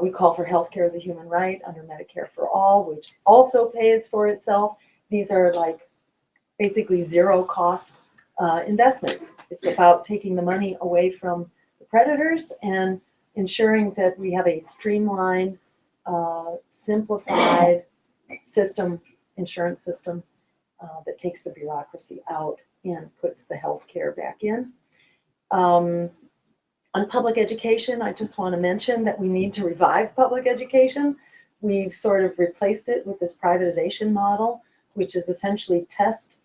We call for healthcare as a human right under Medicare for All, which also pays for itself. These are like basically zero cost investments. It's about taking the money away from the predators and ensuring that we have a streamlined, simplified system, insurance system that takes the bureaucracy out and puts the healthcare back in. On public education, I just want to mention that we need to revive public education. We've sort of replaced it with this privatization model, which is essentially test,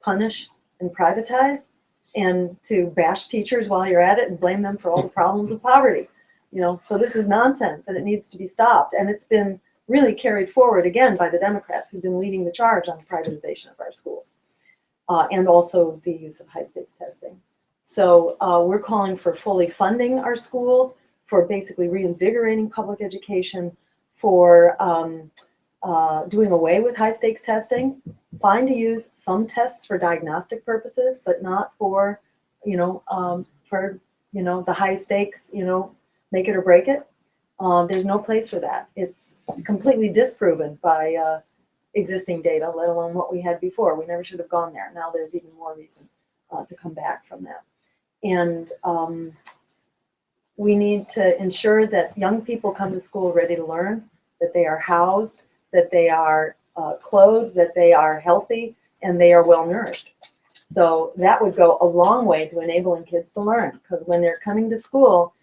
punish, and privatize, and to bash teachers while you're at it and blame them for all the problems of poverty. You know, so this is nonsense, and it needs to be stopped. And it's been really carried forward again by the Democrats, who've been leading the charge on the privatization of our schools, and also the use of high stakes testing. So we're calling for fully funding our schools, for basically reinvigorating public education, for doing away with high stakes testing, fine to use some tests for diagnostic purposes, but not for, the high stakes, make it or break it. There's no place for that. It's completely disproven by existing data, let alone what we had before. We never should have gone there. Now there's even more reason to come back from that. And we need to ensure that young people come to school ready to learn, that they are housed, that they are clothed, that they are healthy, and they are well nourished. So that would go a long way to enabling kids to learn, because when they're coming to school,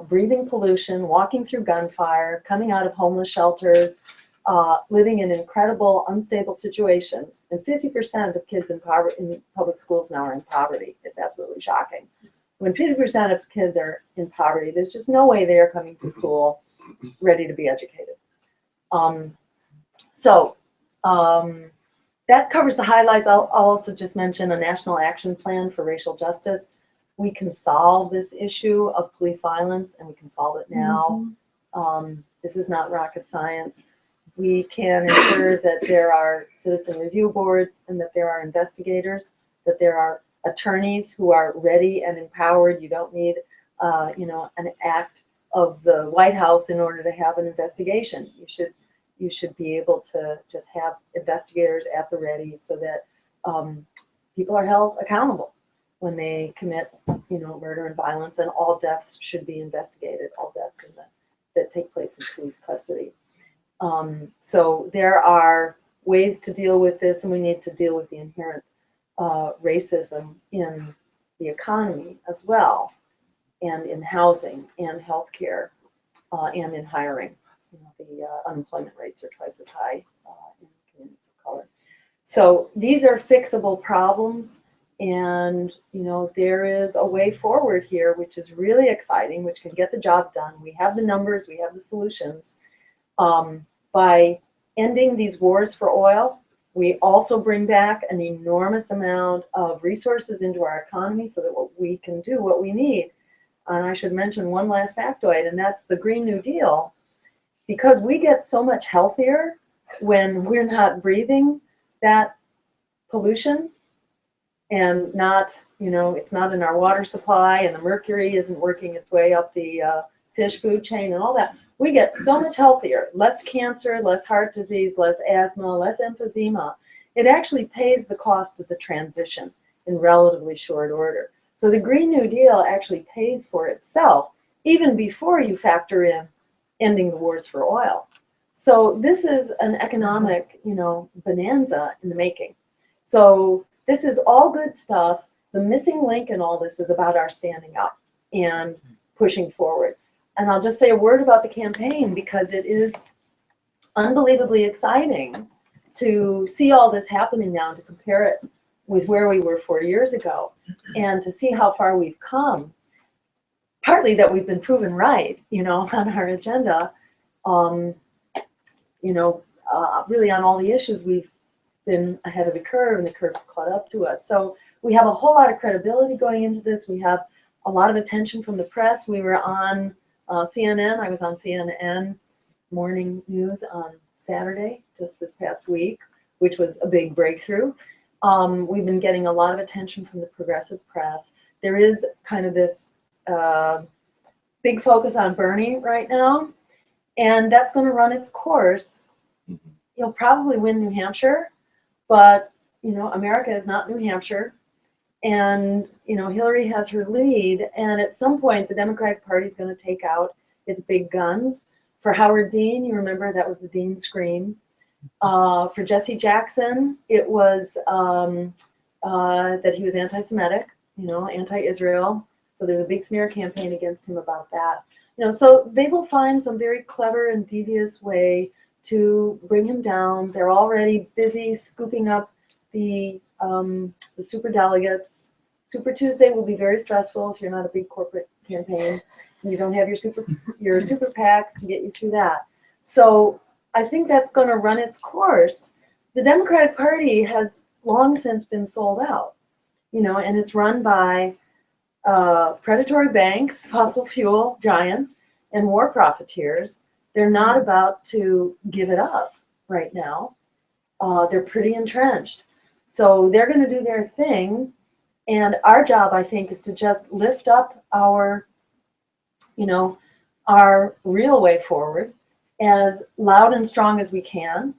breathing pollution, walking through gunfire, coming out of homeless shelters, living in incredible, unstable situations. And 50% of kids in public schools now are in poverty. It's absolutely shocking. When 50% of kids are in poverty, there's just no way they are coming to school ready to be educated. That covers the highlights. I'll also just mention a national action plan for racial justice. We can solve this issue of police violence, and we can solve it now. This is not rocket science. We can ensure that there are citizen review boards, and that there are investigators, that there are attorneys who are ready and empowered. You don't need, an act of the White House in order to have an investigation. You should be able to just have investigators at the ready so that people are held accountable when they commit, murder and violence, and all deaths should be investigated, all deaths that take place in police custody. So there are ways to deal with this, and we need to deal with the inherent racism in the economy as well, and in housing and healthcare, and in hiring. You know, the unemployment rates are twice as high in communities of color. So these are fixable problems, and you know, there is a way forward here, which is really exciting, which can get the job done. We have the numbers, we have the solutions. By ending these wars for oil, we also bring back an enormous amount of resources into our economy so that we can do what we need. And I should mention one last factoid, and that's the Green New Deal. Because we get so much healthier when we're not breathing that pollution, and not, you know, it's not in our water supply, and the mercury isn't working its way up the fish food chain and all that. We get so much healthier, less cancer, less heart disease, less asthma, less emphysema. It actually pays the cost of the transition in relatively short order. So the Green New Deal actually pays for itself even before you factor in ending the wars for oil. So this is an economic, you know, bonanza in the making. So this is all good stuff. The missing link in all this is about our standing up and pushing forward. And I'll just say a word about the campaign, because it is unbelievably exciting to see all this happening now, and to compare it with where we were 4 years ago, and to see how far we've come. Partly that we've been proven right, you know, on our agenda, you know, really on all the issues we've been ahead of the curve, and the curve's caught up to us. So we have a whole lot of credibility going into this. We have a lot of attention from the press. We were on CNN. I was on CNN Morning News on Saturday, just this past week, which was a big breakthrough. We've been getting a lot of attention from the progressive press. There is kind of this big focus on Bernie right now, and that's going to run its course. He'll probably win New Hampshire, but you know, America is not New Hampshire. And, you know, Hillary has her lead, and at some point the Democratic Party is going to take out its big guns. For Howard Dean, you remember that was the Dean scream. For Jesse Jackson, it was that he was anti-Semitic, you know, anti-Israel. So there's a big smear campaign against him about that. You know, so they will find some very clever and devious way to bring him down. They're already busy scooping up the super delegates. Super Tuesday will be very stressful if you're not a big corporate campaign and you don't have your super PACs to get you through that. So I think that's going to run its course. The Democratic Party has long since been sold out, you know, and it's run by predatory banks, fossil fuel giants, and war profiteers. They're not about to give it up right now. They're pretty entrenched. So they're going to do their thing. And our job, I think, is to just lift up our, you know, our real way forward as loud and strong as we can,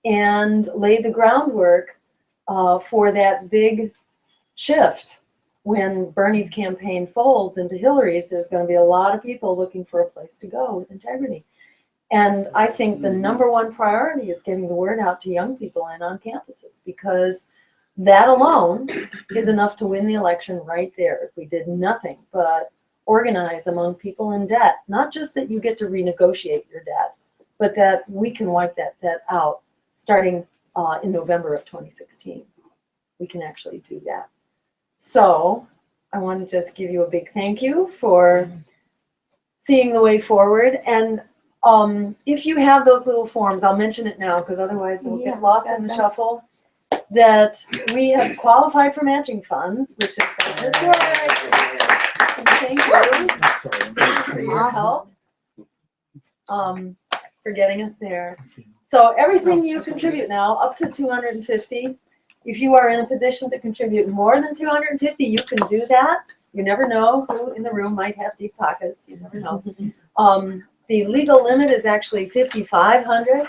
and lay the groundwork for that big shift. When Bernie's campaign folds into Hillary's, there's going to be a lot of people looking for a place to go with integrity. And I think the number one priority is getting the word out to young people and on campuses, because that alone is enough to win the election right there. If we did nothing but organize among people in debt, not just that you get to renegotiate your debt, but that we can wipe that debt out starting in November of 2016. We can actually do that. So I want to just give you a big thank you for seeing the way forward. And if you have those little forms, I'll mention it now because otherwise we'll get lost in the shuffle, that we have qualified for matching funds, which is historic. Thank you for your help, for getting us there. So everything you contribute now, up to 250. If you are in a position to contribute more than 250, you can do that. You never know who in the room might have deep pockets. You never know. The legal limit is actually $5,500.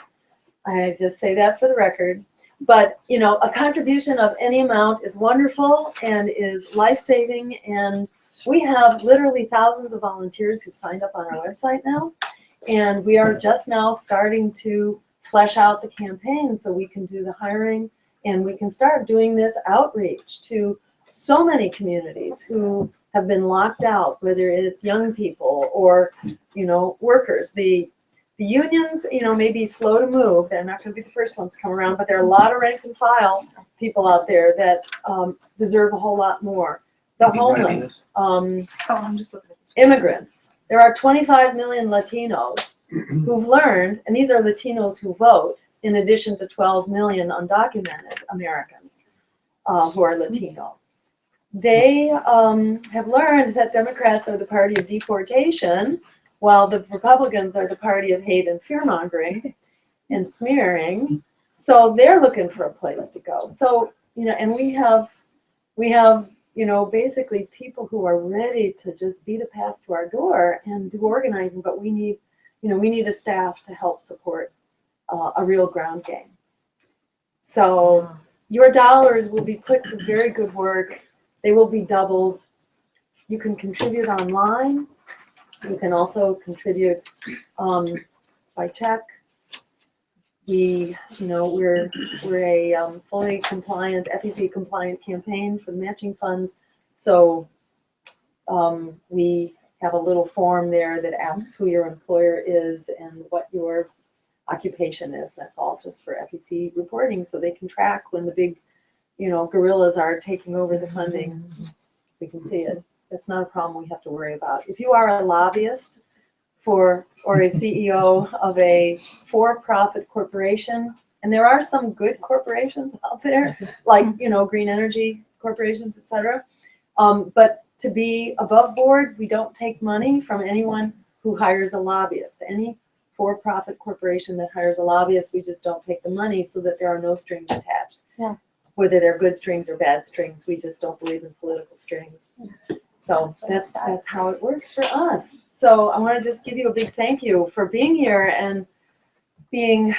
I just say that for the record. But you know, a contribution of any amount is wonderful and is life-saving. And we have literally thousands of volunteers who've signed up on our website now. And we are just now starting to flesh out the campaign so we can do the hiring and we can start doing this outreach to so many communities who have been locked out, whether it's young people or, you know, workers. The unions, you know, may be slow to move. They're not going to be the first ones to come around, but there are a lot of rank and file people out there that deserve a whole lot more. The homeless, I'm just looking at this. immigrants. There are 25 million Latinos who've learned, and these are Latinos who vote, in addition to 12 million undocumented Americans who are Latino. They have learned that Democrats are the party of deportation, while the Republicans are the party of hate and fear-mongering and smearing. So they're looking for a place to go. So, you know, and we have, you know, basically people who are ready to just beat a path to our door and do organizing, but we need, you know, we need a staff to help support a real ground game. So your dollars will be put to very good work. They will be doubled. You can contribute online. You can also contribute by check. We, you know, we're a fully compliant, FEC compliant campaign for the matching funds. So we have a little form there that asks who your employer is and what your occupation is. That's all just for FEC reporting, so they can track when the big, you know, gorillas are taking over the funding. We can see it. That's not a problem we have to worry about. If you are a lobbyist for or a CEO of a for-profit corporation, and there are some good corporations out there, like, you know, green energy corporations, etc. But to be above board, we don't take money from anyone who hires a lobbyist. Any for-profit corporation that hires a lobbyist, we just don't take the money, so that there are no strings attached. Yeah. Whether they're good strings or bad strings, we just don't believe in political strings. So that's how it works for us. So I want to just give you a big thank you for being here and being,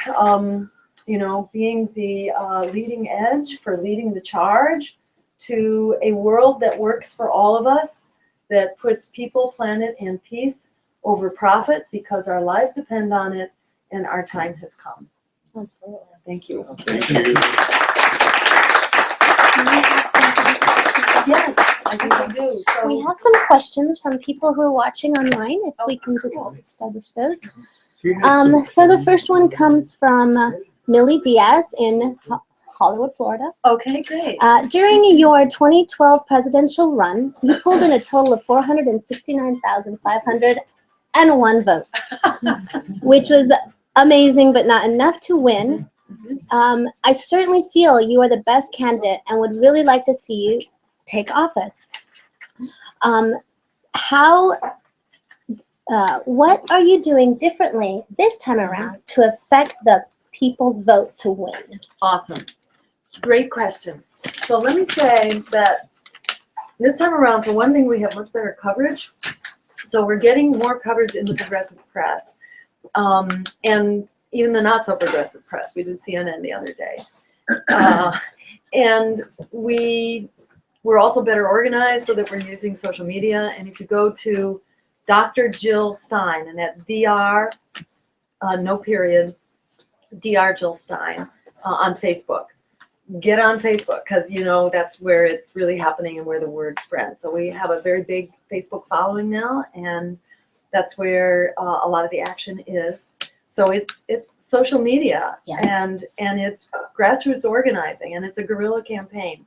you know, being the leading edge, for leading the charge to a world that works for all of us, that puts people, planet, and peace over profit, because our lives depend on it and our time has come. Absolutely. Thank you. Thank you. Yes, I think I do. So We have some questions from people who are watching online, if we can just establish those. So the first one comes from Millie Diaz in Hollywood, Florida. okay, great. During your 2012 presidential run, you pulled in a total of 469,501 votes, which was amazing, but not enough to win. I certainly feel you are the best candidate and would really like to see you take office. What are you doing differently this time around to affect the people's vote to win? Awesome. Great question. So let me say that this time around, for one thing, we have much better coverage. So we're getting more coverage in the progressive press, and even the not so progressive press. We did CNN the other day. And we're also better organized, so that we're using social media. And if you go to Dr. Jill Stein, and that's Dr. No period, Dr. Jill Stein on Facebook. Get on Facebook, because, you know, that's where it's really happening and where the word spreads. So we have a very big Facebook following now, and that's where a lot of the action is. So it's social media, and it's grassroots organizing, and it's a guerrilla campaign.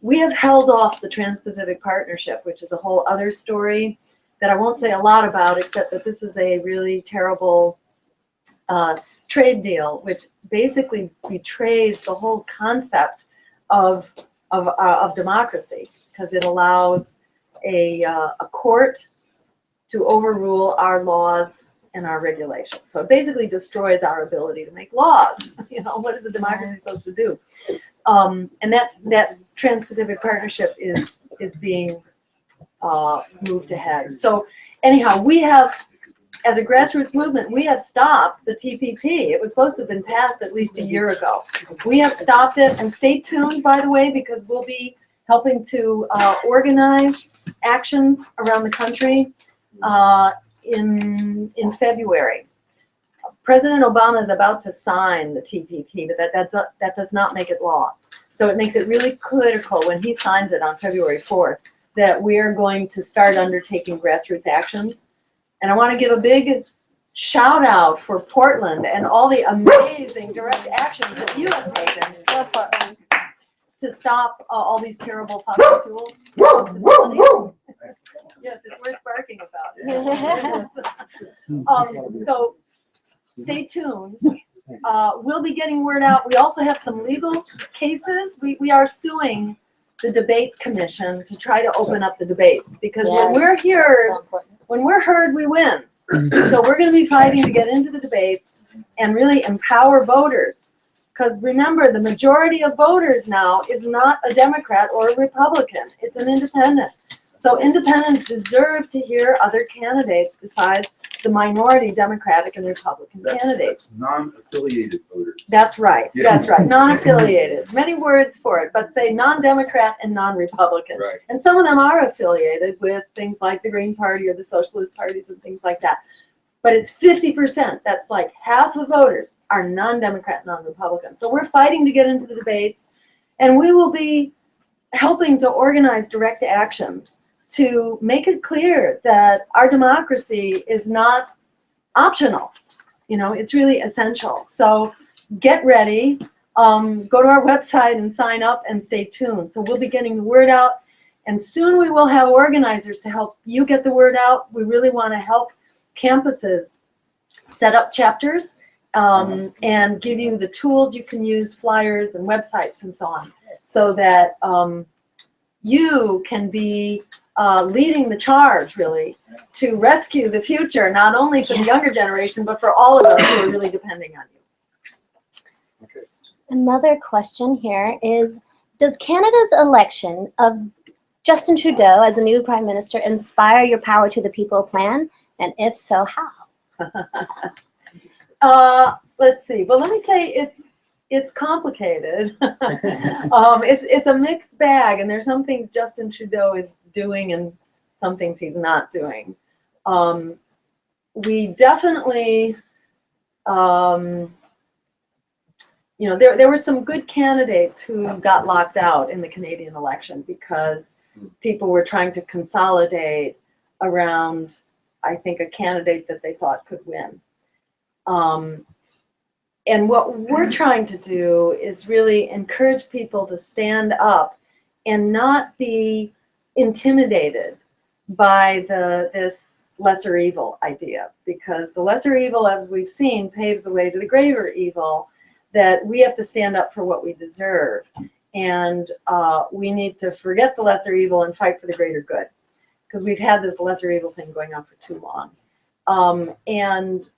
We have held off the Trans-Pacific Partnership, which is a whole other story that I won't say a lot about, except that this is a really terrible trade deal, which basically betrays the whole concept of democracy, because it allows a court to overrule our laws and our regulations. So it basically destroys our ability to make laws. You know, what is a democracy supposed to do? And that Trans-Pacific Partnership is being moved ahead. So anyhow, we have, as a grassroots movement, we have stopped the TPP. It was supposed to have been passed at least a year ago. We have stopped it, and stay tuned, by the way, because we'll be helping to organize actions around the country in February. President Obama is about to sign the TPP, but that does not make it law. So it makes it really critical when he signs it on February 4th that we are going to start undertaking grassroots actions. And I want to give a big shout out for Portland and all the amazing direct actions that you have taken to stop all these terrible fossil fuel facilities. Yes, it's worth barking about it. So stay tuned. We'll be getting word out. We also have some legal cases. We are suing the debate commission to try to open up the debates, because when we're here, when we're heard, we win. So we're going to be fighting to get into the debates and really empower voters. Because remember, the majority of voters now is not a Democrat or a Republican. It's an independent. So independents deserve to hear other candidates besides the minority Democratic and Republican candidates. That's non-affiliated voters. That's right. That's right. Non-affiliated. Many words for it, but say non-Democrat and non-Republican. Right. And some of them are affiliated with things like the Green Party or the Socialist parties and things like that. But it's 50%. That's like half of voters are non-Democrat, non-Republican. So we're fighting to get into the debates, and we will be helping to organize direct actions to make it clear that our democracy is not optional. You know, it's really essential. So get ready, go to our website and sign up and stay tuned. So we'll be getting the word out, and soon we will have organizers to help you get the word out. We really want to help campuses set up chapters and give you the tools you can use, flyers and websites and so on, so that you can be leading the charge, really, to rescue the future, not only for the younger generation, but for all of us who are really depending on you. Okay. Another question here is, does Canada's election of Justin Trudeau as a new Prime Minister inspire your Power to the People plan? And if so, how? Let's see. Well, let me say it's complicated. It's a mixed bag, and there's some things Justin Trudeau is doing and some things he's not doing. We definitely, you know, there were some good candidates who got locked out in the Canadian election because people were trying to consolidate around, I think, a candidate that they thought could win. And what we're trying to do is really encourage people to stand up and not be intimidated by this lesser evil idea, because the lesser evil, as we've seen, paves the way to the greater evil, that we have to stand up for what we deserve. And we need to forget the lesser evil and fight for the greater good, because we've had this lesser evil thing going on for too long. And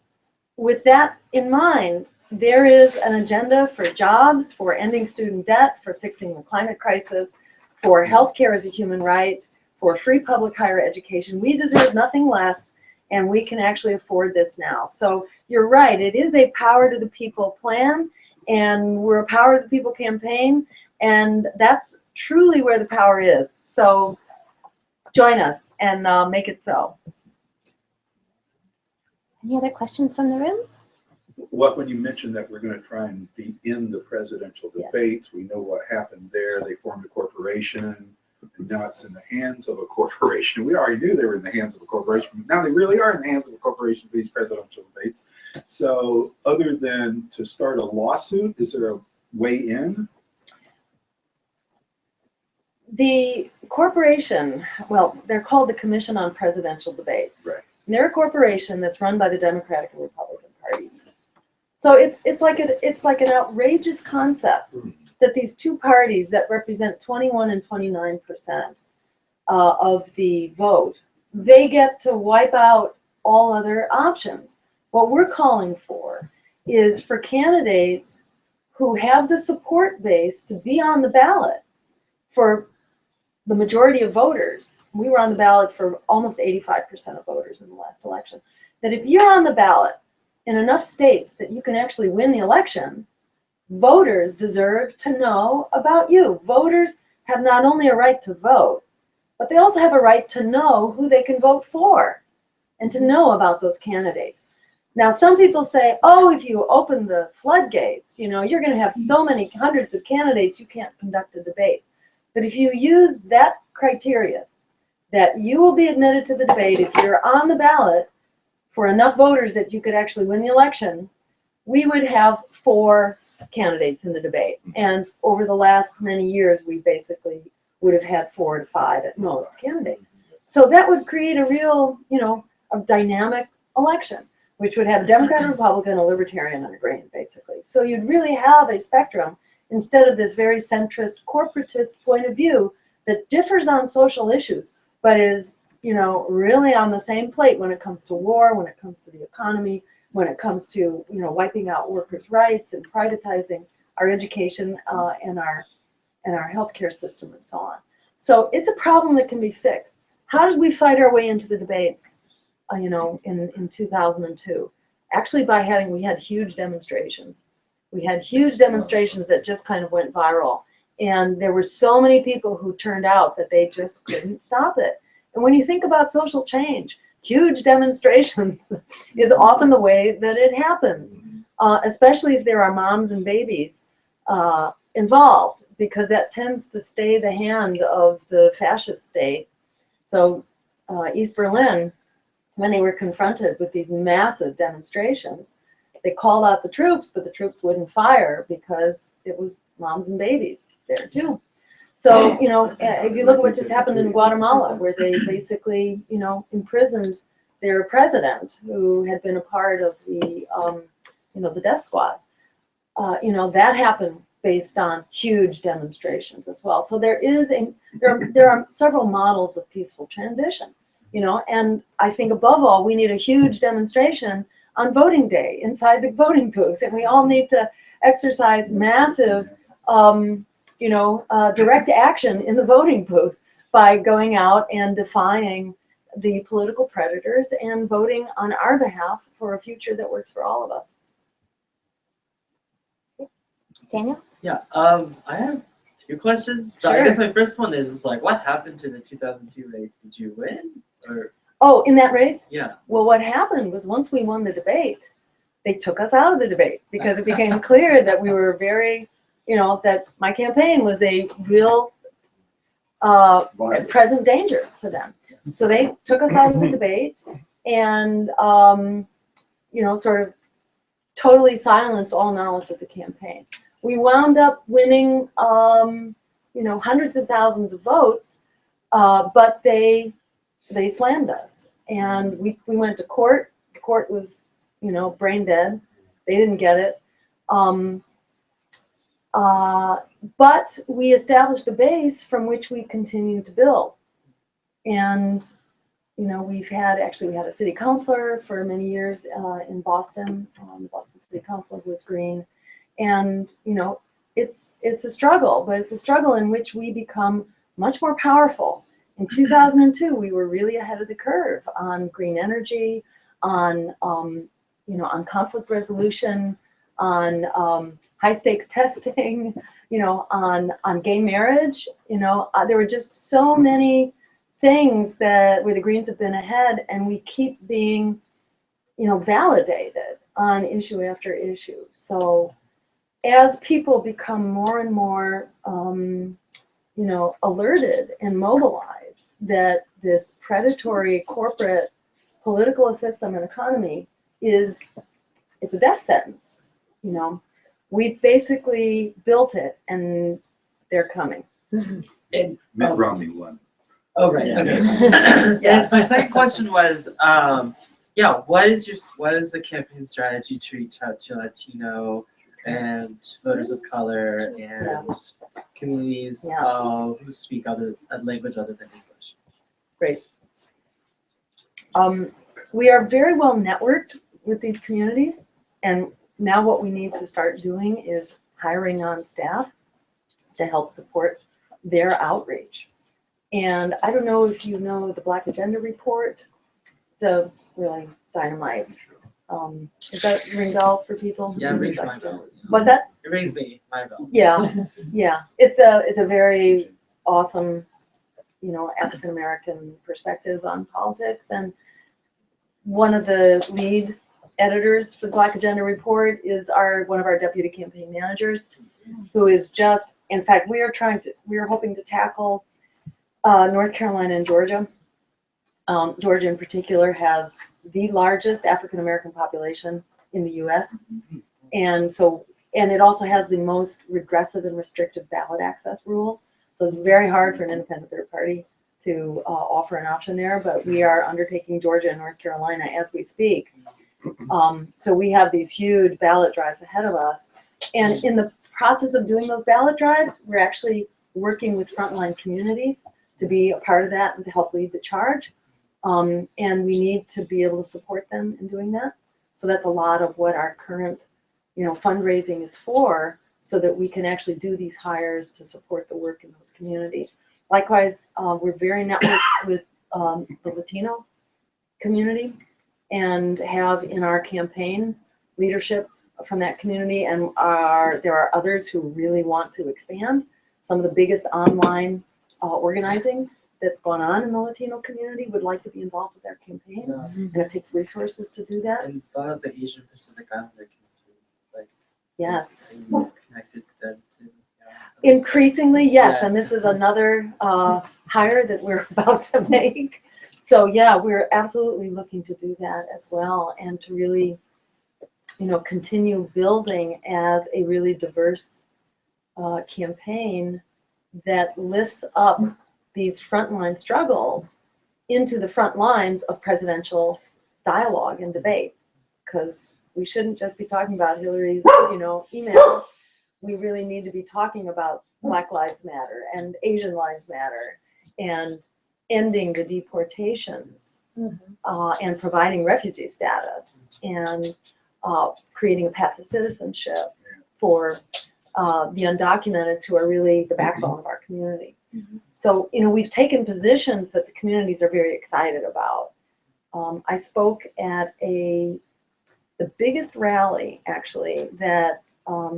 with that in mind, there is an agenda for jobs, for ending student debt, for fixing the climate crisis, for healthcare as a human right, for free public higher education. We deserve nothing less, and we can actually afford this now. So you're right, it is a Power to the People plan, and we're a Power to the People campaign, and that's truly where the power is. So join us and make it so. Any other questions from the room? When you mentioned that we're going to try and be in the presidential debates, we know what happened there. They formed a corporation, and now it's in the hands of a corporation. We already knew they were in the hands of a corporation, but now they really are in the hands of a corporation for these presidential debates. So other than to start a lawsuit, is there a way in? The corporation, well, they're called the Commission on Presidential Debates. Right. And they're a corporation that's run by the Democratic and Republican parties. So it's like an outrageous concept that these two parties that represent 21 and 29% of the vote, they get to wipe out all other options. What we're calling for is for candidates who have the support base to be on the ballot for the majority of voters. We were on the ballot for almost 85% of voters in the last election. That if you're on the ballot in enough states that you can actually win the election, voters deserve to know about you. Voters have not only a right to vote, but they also have a right to know who they can vote for. and to know about those candidates. Now, some people say, oh, if you open the floodgates, you know, you're going to have so many hundreds of candidates, you can't conduct a debate. But if you use that criteria, that you will be admitted to the debate if you're on the ballot for enough voters that you could actually win the election, we would have 4 candidates in the debate. And over the last many years, we basically would have had 4 to 5 at most candidates. So that would create a real, you know, a dynamic election, which would have a Democrat, a Republican, a Libertarian, and a Green, basically. So you'd really have a spectrum instead of this very centrist, corporatist point of view that differs on social issues, but is, you know, really on the same plate when it comes to war, when it comes to the economy, when it comes to, you know, wiping out workers' rights and privatizing our education and our healthcare system and so on. So it's a problem that can be fixed. How did we fight our way into the debates, you know, in 2002? Actually, we had huge demonstrations. We had huge demonstrations that just kind of went viral. And there were so many people who turned out that they just couldn't stop it. And when you think about social change, huge demonstrations is often the way that it happens, especially if there are moms and babies involved, because that tends to stay the hand of the fascist state. So East Berlin, when they were confronted with these massive demonstrations, they called out the troops, but the troops wouldn't fire because it was moms and babies there too. So, you know, if you look at what just happened in Guatemala, where they basically, you know, imprisoned their president, who had been a part of the, you know, the death squads, you know, that happened based on huge demonstrations as well. So there are several models of peaceful transition, you know, and I think above all, we need a huge demonstration on voting day inside the voting booth, and we all need to exercise massive, you know, direct action in the voting booth by going out and defying the political predators and voting on our behalf for a future that works for all of us. Daniel? Yeah, I have 2 questions. So Sure. I guess my first one is like, what happened to the 2002 race? Did you win? Or Oh, in that race? yeah. Well, what happened was once we won the debate, they took us out of the debate because it became clear that we were very, you know, that my campaign was a real present danger to them. So they took us out of the debate and, you know, sort of totally silenced all knowledge of the campaign. We wound up winning, you know, hundreds of thousands of votes, but they slammed us. And we went to court. The court was, you know, brain dead. They didn't get it. But we established a base from which we continue to build. And, you know, we had a city councilor for many years in Boston, the Boston City Council, who was Green. And, you know, it's a struggle, but it's a struggle in which we become much more powerful. In 2002, we were really ahead of the curve on green energy, on, you know, on conflict resolution, on high stakes testing, you know, on gay marriage. You know, there were just so many things where the Greens have been ahead, and we keep being, you know, validated on issue after issue. So as people become more and more, you know, alerted and mobilized that this predatory corporate political system and economy it's a death sentence, you know, we've basically built it, and they're coming. And Mitt Romney won. oh right. Okay. Yes. My second question was, yeah, what is the campaign strategy to reach out to Latino and voters of color and Yes. communities Yes. who speak a language other than English? Great. We are very well networked with these communities, and now what we need to start doing is hiring on staff to help support their outreach. And I don't know if you know the Black Agenda Report. It's a really dynamite. Is that ring bells for people? Yeah, it rings my bell. What's that? It rings my bell. Yeah, yeah. It's a very awesome, you know, African American perspective on politics, and one of the lead editors for the Black Agenda Report is one of our deputy campaign managers, who is just, in fact, we are hoping to tackle North Carolina and Georgia. Georgia in particular has the largest African American population in the U.S. And it also has the most regressive and restrictive ballot access rules. So it's very hard for an independent third party to offer an option there, but we are undertaking Georgia and North Carolina as we speak. So we have these huge ballot drives ahead of us. And in the process of doing those ballot drives, we're actually working with frontline communities to be a part of that and to help lead the charge. And we need to be able to support them in doing that. So that's a lot of what our current, fundraising is for, so that we can actually do these hires to support the work in those communities. Likewise, we're very networked with the Latino community and have in our campaign leadership from that community, and there are others who really want to expand. Some of the biggest online organizing that's gone on in the Latino community would like to be involved with our campaign, and it takes resources to do that. And a lot of the Asian Pacific Islander community, like yes, connected to them too. Increasingly, yes, and this is another hire that we're about to make. So yeah, we're absolutely looking to do that as well, and to really, continue building as a really diverse campaign that lifts up these frontline struggles into the front lines of presidential dialogue and debate. Because we shouldn't just be talking about Hillary's, emails. We really need to be talking about Black Lives Matter and Asian Lives Matter and ending the deportations and providing refugee status and creating a path to citizenship for the undocumented, who are really the backbone of our community. So, we've taken positions that the communities are very excited about. I spoke at the biggest rally, actually, that I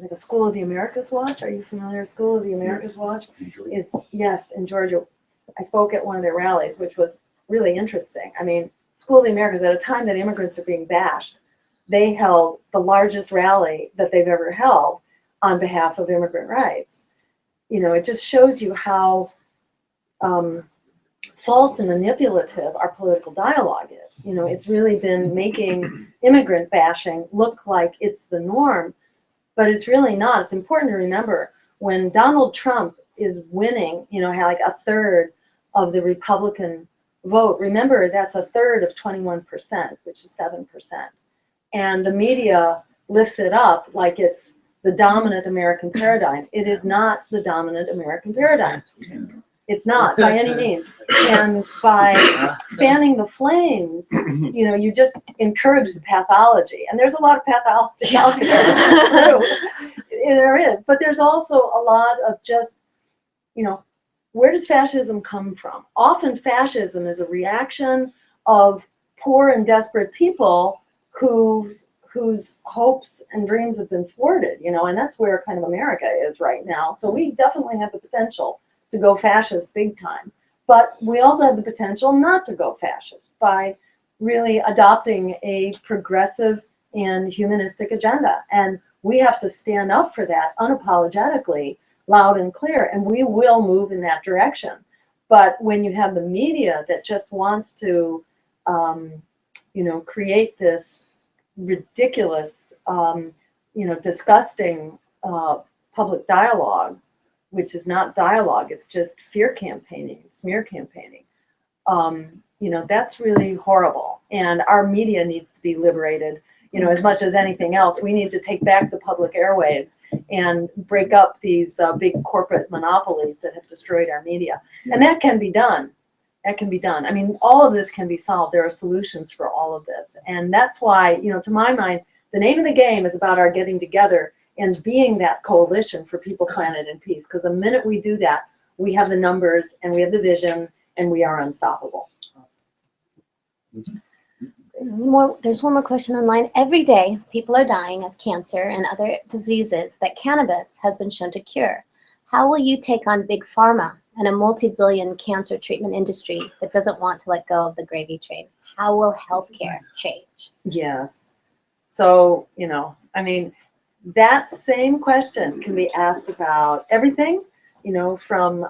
think a School of the Americas Watch. Are you familiar with School of the Americas Watch? Is yes, in Georgia. I spoke at one of their rallies, which was really interesting. I mean, School of the Americas, at a time that immigrants are being bashed, they held the largest rally that they've ever held on behalf of immigrant rights. It just shows you how false and manipulative our political dialogue is. It's really been making immigrant bashing look like it's the norm, but it's really not. It's important to remember, when Donald Trump is winning, like a third of the Republican vote, remember that's a third of 21%, which is 7%. And the media lifts it up like it's the dominant American paradigm. It is not the dominant American paradigm. It's not, by any means. And by fanning the flames, you just encourage the pathology. And there's a lot of pathology out there. There is. But there's also a lot of just, where does fascism come from? Often fascism is a reaction of poor and desperate people whose hopes and dreams have been thwarted, and that's where kind of America is right now. So we definitely have the potential to go fascist big time. But we also have the potential not to go fascist by really adopting a progressive and humanistic agenda. And we have to stand up for that unapologetically, loud and clear, and we will move in that direction. But when you have the media that just wants to, create this ridiculous, disgusting public dialogue, which is not dialogue, it's just fear campaigning, smear campaigning. That's really horrible. And our media needs to be liberated, as much as anything else. We need to take back the public airwaves and break up these big corporate monopolies that have destroyed our media. And that can be done. That can be done. I mean, all of this can be solved. There are solutions for all of this. And that's why, to my mind, the name of the game is about our getting together and being that coalition for people, planet, and peace. Because the minute we do that, we have the numbers and we have the vision and we are unstoppable. There's one more question online. Every day, people are dying of cancer and other diseases that cannabis has been shown to cure. How will you take on Big Pharma and a multi-billion cancer treatment industry that doesn't want to let go of the gravy train. How will healthcare change? Yes. So, I mean, that same question can be asked about everything, from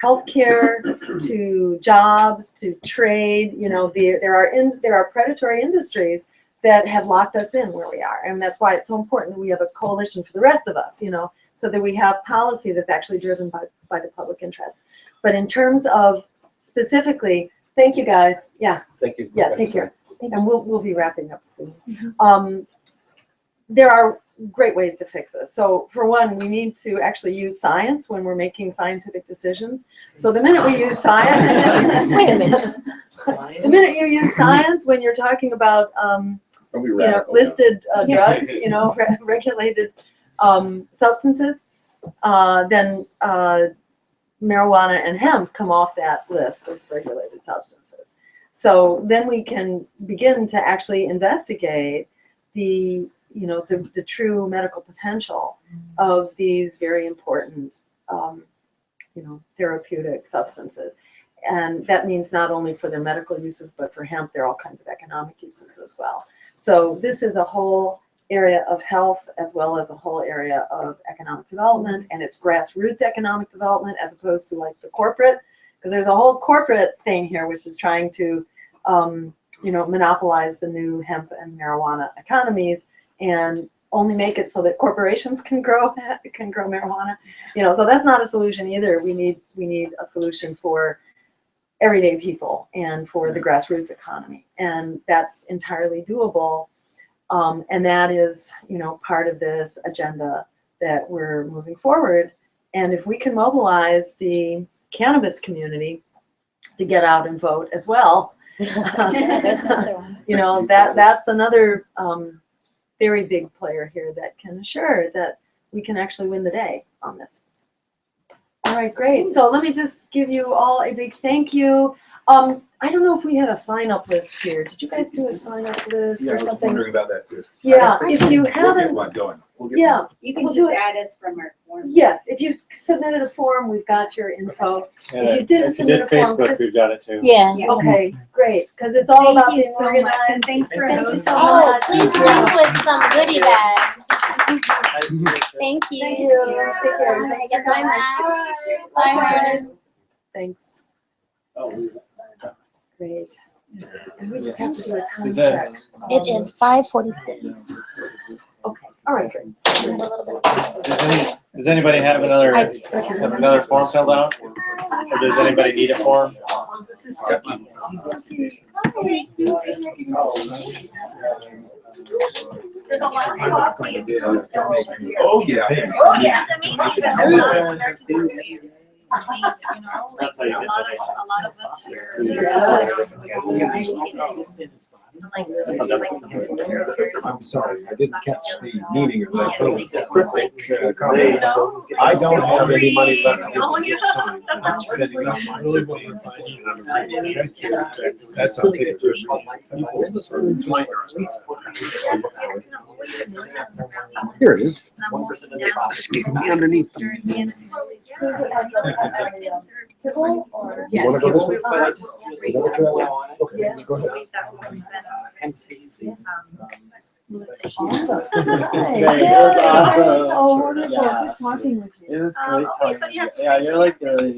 healthcare to jobs to trade. There are predatory industries that have locked us in where we are, and that's why it's so important that we have a coalition for the rest of us, so that we have policy that's actually driven by the public interest. But in terms of specifically, thank you guys. Yeah. Thank you. Yeah. Take care. And we'll be wrapping up soon. There are great ways to fix this. So for one, we need to actually use science when we're making scientific decisions. So the minute we use science, Wait a minute. the minute you use science when you're talking about listed drugs, regulated substances, then marijuana and hemp come off that list of regulated substances. So then we can begin to actually investigate the true medical potential of these very important, therapeutic substances. And that means not only for their medical uses, but for hemp, there are all kinds of economic uses as well. So this is a whole area of health as well as a whole area of economic development, and it's grassroots economic development as opposed to like the corporate, because there's a whole corporate thing here which is trying to monopolize the new hemp and marijuana economies and only make it so that corporations can grow marijuana. So that's not a solution either. We need a solution for everyday people and for the grassroots economy, and that's entirely doable. And that is, part of this agenda that we're moving forward. And if we can mobilize the cannabis community to get out and vote as well, that's another very big player here that can assure that we can actually win the day on this. All right, great. So let me just give you all a big thank you. I don't know if we had a sign-up list here. Did you guys do a sign-up list or I was something? wondering about that too. Yeah, if you We'll get haven't, one going. yeah, You can We'll do just it. add us from our form. yes, if you've submitted a form, we've got your info. And If you didn't if you submit did a form, Facebook, just, we've got it too. Yeah. okay, great, because it's all about Thank you being so much, organized. and thanks for Thank you hosting. so Oh, much. please leave with some goodie bags. Thank you. Thank you. Take care. Bye. Thanks Get for my coming. mask. Bye, Ernest. Thanks. Great. And we just have to do a time Is that- check. It is 5:46. Okay, all right, great. Does anybody have another form filled out? Or does anybody need a form? This is Suki. Oh, yeah. Oh, yeah, it's amazing. There's a lot of Americans. That's how you get a lot of us here. I'm sorry, I didn't catch the meaning of that little cryptic comment. I don't have any money left to give just time. I'm spending it on my that's something personal. Here it is. 1% of the box. Kicking me underneath them. Kibble or? You wanna go this way? Is that what you're asking? Okay, go ahead. Awesome. Great. It was awesome. Oh, wonderful. Yeah. Good talking with you. It was great okay, so talking you to you. Yeah, you're like the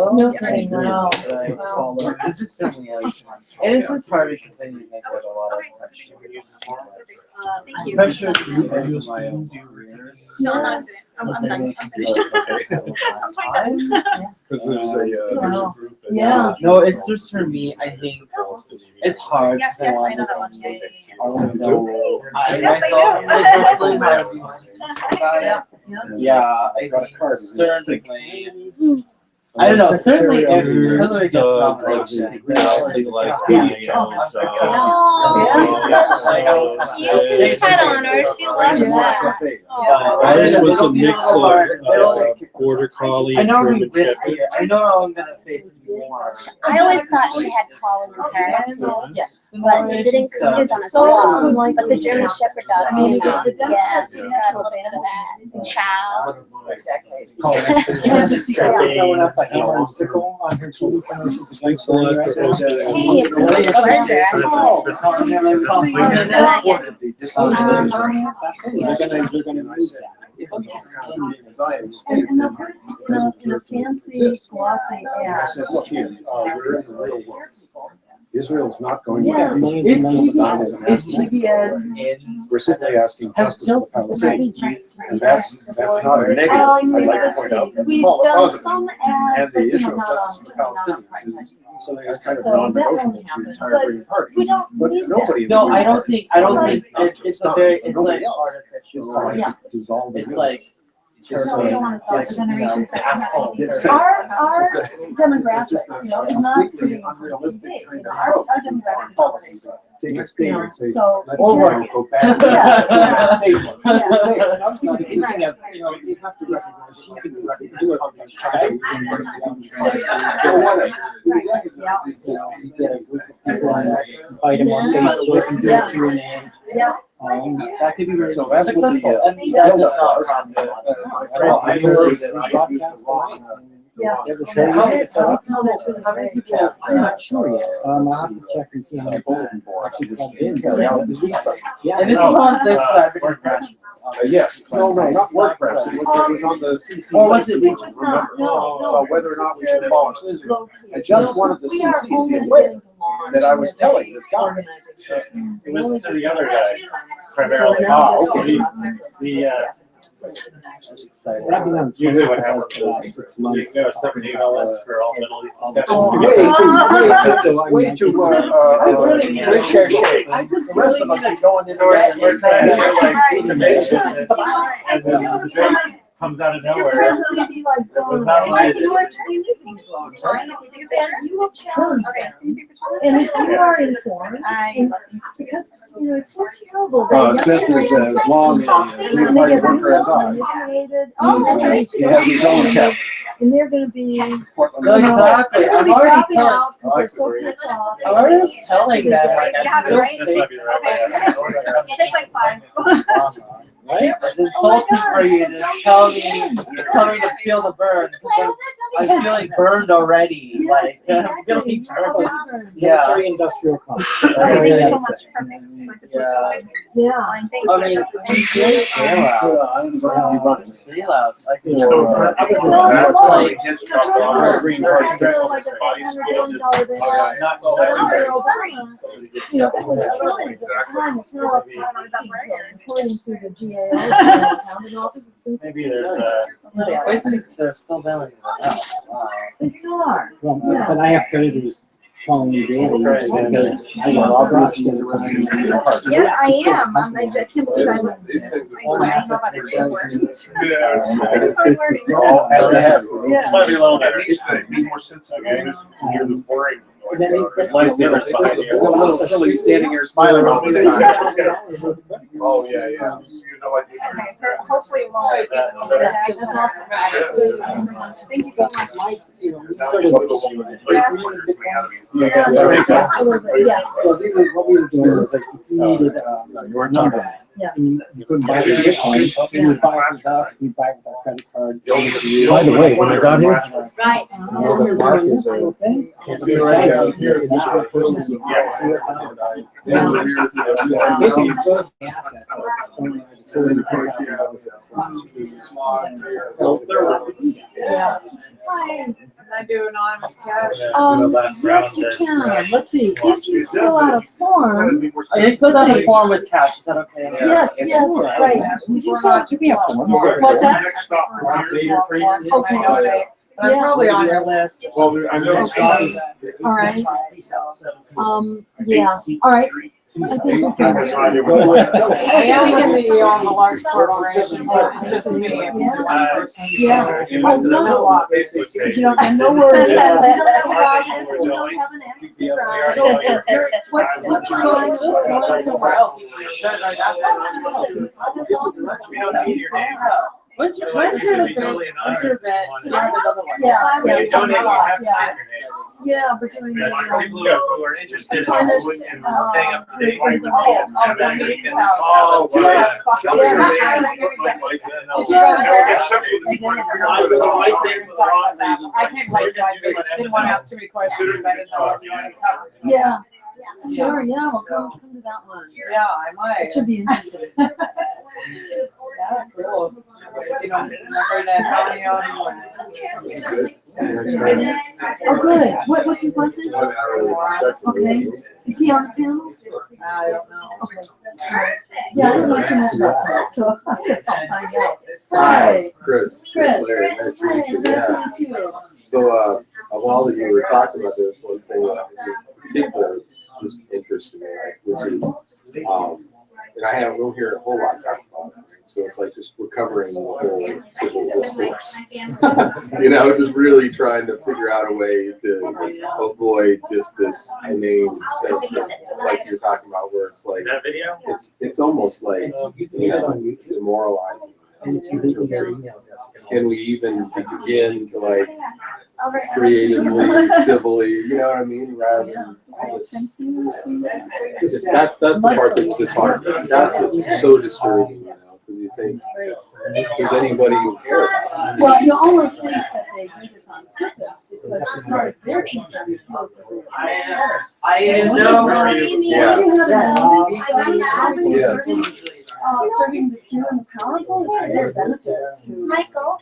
No kidding, wow. Wow. This is something else. And it's just hard because I need to make like a lot of pressure. Thank you. Pressure to use my own careers. No, I'm not finished. I'm done. I'm finished. I'm totally done. Because there's a group. Yeah. No, it's just for me, I think it's hard. Yes, because yes, I know that one. Yeah, I want to know. I Yes, I myself, do. like, personally, how to be more serious about it. Yeah. Yeah, I think certainly I don't know, certainly Secretary if of Hillary gets nominated, then I'll Exactly just like come. me, so. You can pet on her. She loves that. Ours was a mix of border collie I and know we German risk shepherd. it. I know I'm gonna face more. I always thought she had collar impairments, Yes. but it didn't come up on a It's so swab. unlike But the German Shepherd dog, I mean, yeah, the Denmark she's got a little bit of that. Chow. You might just see her throwing up a hammer and sickle on her TV when she's against the Hey, it's a little pleasure. Absolutely, they're gonna use that. And they'll put it in a fancy glossy I ad. said, look here, we're in the real world. Israel's not going Yeah. to. Is TBS in? We're simply asking Has justice for Palestinians. And that's not a negative, Oh, I'd like to let's point see, out. It's we've all a done positive. some ads, And but the you issue know, of not justice for all, certainly not on Palestinians is something that's kind of So that non-negotiable won't for the happen, entire but Green Party. we don't But need nobody in the No, Green I don't Party, think, it's a very, it's nobody like else, is artificial. calling Yeah. to dissolve the It's union. like. It's No, we don't like- want to it's- generations that asshole. It's- Our it's a- demographic, just you know, is not completely sitting on unrealistic TV. kind of Our approach to demographic foreign is policy. Facebook. Take a state and say, So, let's Or work. go back. Yes. Yeah, state. Yeah. I was thinking of, you know, you have to recognize, she can do it on the Skype. Or whatever. We Right. recognize it You exists. know, you get a group of people and invite them on Facebook and do a Q&A. Yeah. That could be very So that's what the, successful. And that build-up does not was. cross the line. My I friend, know, I I heard heard that that I the used the wrong. Yeah. It was How very many- easy to set up. how many people- I'm not sure yet. I'll have to check and see how many bulletin board actually plugged in. Yeah. And this is on this WordPress. Yes, no, not WordPress, it was on the CC. Or was it Remember, No. about whether or not we should abolish Israel. I Low-key. just wanted the We are CC to only be aware beginning to launch that I was telling this guy. organization. It was to the other guy, So primarily. we're now just okay. in the process of- The, I've been on usually what Facebook happens for about is 6 you months. go separate email list for all Middle East It's discussions. way too recherché. The rest of us are going in So we're there. trying to get like Right. the business, and then the debate comes out of Your nowhere. friends may be like, It was oh, not why my do you actually need to go? And you will challenge them. And if you are informed, and because, you know, it's so terrible. that Seth young is as long as generations a Green and they Party get worker as I. manipulated, He has his own chapter. and they're gonna be, No, exactly. they're gonna I'm be already dropping telling. out because they're so pissed off. I'm already telling them like Yeah, I'm still right. This might be the right way. Take like 5. right? It's insulting for you to tell me to feel the burn because I'm feeling burned already. Yes, Like I'm feeling exactly. burned. Yeah. Military industrial complex. Thank you so Yeah. much. Perfect. Yeah. Yeah. Thank I mean, we did bailouts. Bailouts. I can I was No, that's like, Green Party. Like a $700 billion bailout. Not But that under we- Obama, you know, that was trillions at the time, it's now up to 60 trillion, according to the GAO. Accounting Office. Maybe there's places they're still bailing them out. Wow. They still are. Well, but I have creditors calling me daily because I got all crushed at the time. Yes, I am. I can't believe I went. All my assets were frozen. I just started learning. This might be a little better. Be more sensitive, hear the boring. And then Lightsabers behind A you. little silly standing here smiling all the time. Oh, yeah, yeah. Okay, hopefully it won't. That's Thank you so much. We started Absolutely, yeah. Well, what we were doing was like, if you needed your number, Yeah. and you couldn't buy the Bitcoin, you would buy it with us, we'd buy it with our credit card. send it to you. By the way, when I got here, Right. the mark is Basically, you close the assets. It's really $10,000. So, Yeah. Can I do anonymous cash? Yes, you can. Let's see, if you fill out a form, I did fill out a form with cash. Is that okay? yes, yes, right. If you fill out, what's that? Next stop. Okay. I'm probably on your list. Well, I know. All right. Yeah, all right. I think we can. I am the CEO of a large corporation, but it's just me. It's one person. Yeah. So, Oh, no. a lot. But you don't, and no worries. You Yeah. don't have progress, you don't have an empty What's your going somewhere else? When's your event? When's your event? To have another one. Yeah, yeah. Yeah. Yeah, we're doing the, People who are interested in kind of, staying up to date. Oh, And then we can- yeah. I came late, so I didn't want to ask too many questions because I didn't know what you wanted to cover. Yeah, sure, yeah, we'll come to that one. Yeah, I might. It should be interesting. Yeah, cool. You know, remember that county on. Oh, good. What's his last name? Okay. Is he on the panel? I don't know. Okay. Yeah, I don't know too much about that, so I guess I'll find out. Hi, Chris. Chris. Larry. Nice to meet you. Nice Yeah. to meet you. So, while you were talking about this, one thing in particular just interested me, which is, and I don't hear a whole lot talked about it. So it's like just we're covering the whole civil discourse. You know, just really trying to figure out a way to avoid just this inane sense of, like you're talking about, where it's like it's almost like, you know, demoralizing. Can we even begin to like creatively, civilly, you know what I mean? Rather than all this, just that's the part that's disheartening. That's so discouraging, you know, because you think, does anybody care about it? Well, you almost think that they do this on purpose, because as far as they're concerned, it feels like serving the few and the powerful is their benefit to Michael.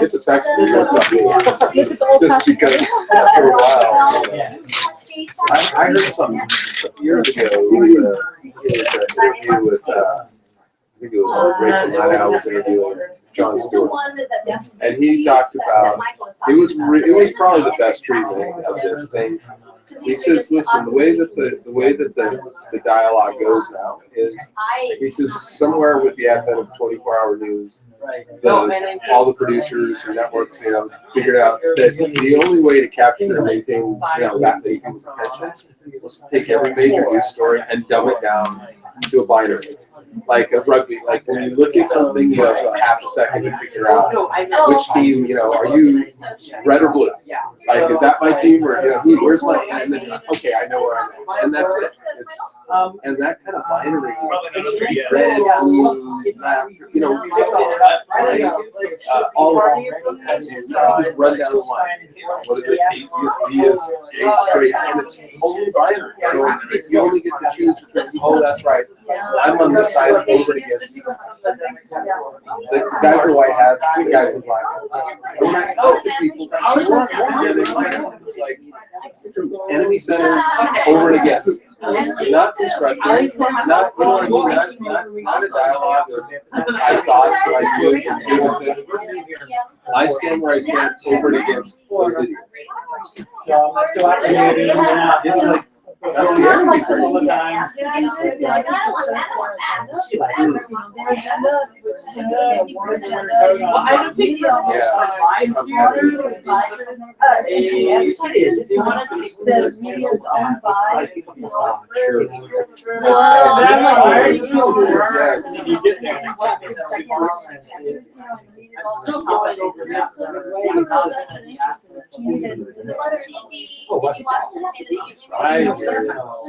It's effectively worked on me. Just because after a while, I heard something years ago. It was an interview with, I think it was Rachel Maddow was interviewing John Stewart, and he talked about it was probably the best treatment of this thing. He says, listen, the way that the dialogue goes now is, he says, somewhere with the advent of 24-hour news, all the producers and networks, you know, figured out that the only way to capture and maintain, you know, that people's attention was to take every major news story and dumb it down to a binary. Like a rugby, like when you look at something, you have a half a second to figure out which team, you know, are you red or blue? Like, is that my team, or, you know, where's my, and then, okay, I know where I'm at, and that's it. It's, and that kind of binary, red, blue, black, you know, all of them, and you just run down the line. What is it? Atheist, deist, gay, straight, and it's only binary. So you only get to choose between, oh, that's right, I'm on this side, over against. The guys in white hats, the guys in black hats. And when I talk to people, that's more and more they find out. It's like enemy center, over and against. Not constructive, not, you know what I mean, not a dialogue of my thoughts like yours and give it to. I stand where I stand, over and against those idiots. It's like, that's the enemy for you. all the time. Yeah, it is, yeah, I think it serves their agenda, which tends to be war agenda. Well, I don't think Media advertisers, it's not the media is owned by, you know,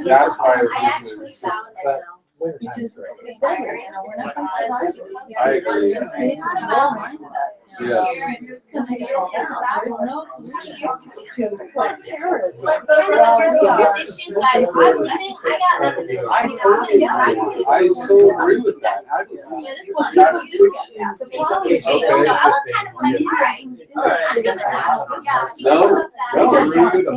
That's why I which is better, you know, we're not going to survive this. I agree. Just create this wrong mindset. Yes. There's no solution to terrorism. Let's kind of address some issues, guys. I got nothing. I so agree with that. How do you? People do get that. The problem is, so I was kind of like, all right, I'm good with that. Yeah. No, I'm really good.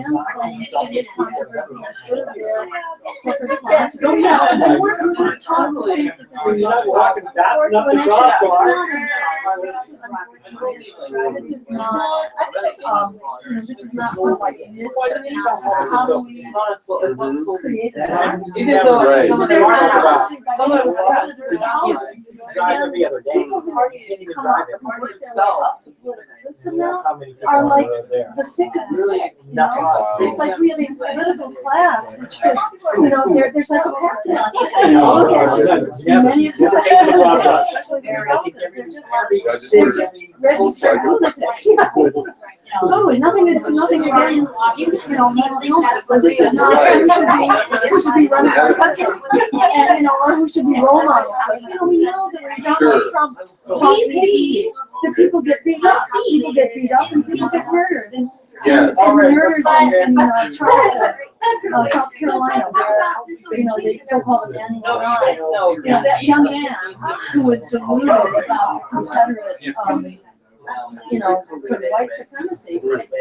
this is rocket science. This is not, this is not some like mystery. This is how do we create a democracy? Even though Right. some of them are some of them drive every other day. People who Can't even come drive up it. and work their way up to the political system now That's how many people are like there. the sick of the sick, you know? Nothing. It's like we have a political class, which is, they're psychopathic. Look at many of the candidates, especially the Republicans, they're just registered lunatics. Yes. Totally, nothing against, mental illness, but this is not who should be running our country, and, or who should be role models. We know that when Donald Trump talks, that people get beat up, and people get murdered, and murders in South Carolina, where, they so-called Manning line, that young man who was deluded about Confederate, sort of white supremacy,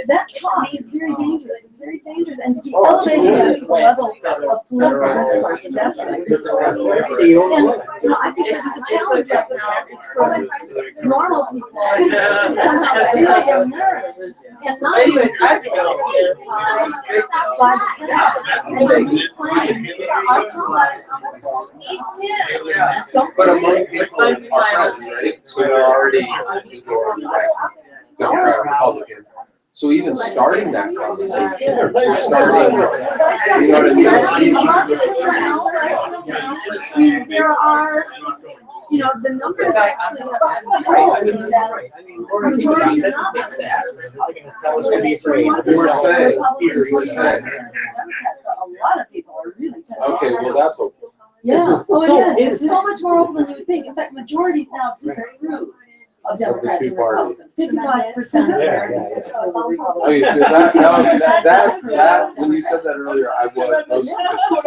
that talk is very dangerous. It's very dangerous, and to be elevating that to the level of political discourse is absolutely dangerous. And I think this is a challenge right now. Is for normal people to somehow steal their narrative and not be intimidated by the candidates and reclaim our politics. Don't But among people are friends, right? So they're already majority, right? Democrat, Republican. So even starting that conversation, starting, you know what I mean? There are, the numbers actually that majority is not a lot of people are really pissed off. Okay, well, that's what. Yeah, it is. It's so much more open than you would think. In fact, majorities now disapprove of Democrats and Republicans. 55% of Americans disapprove of Republicans. Okay, so that when you said that earlier, I was those statistics,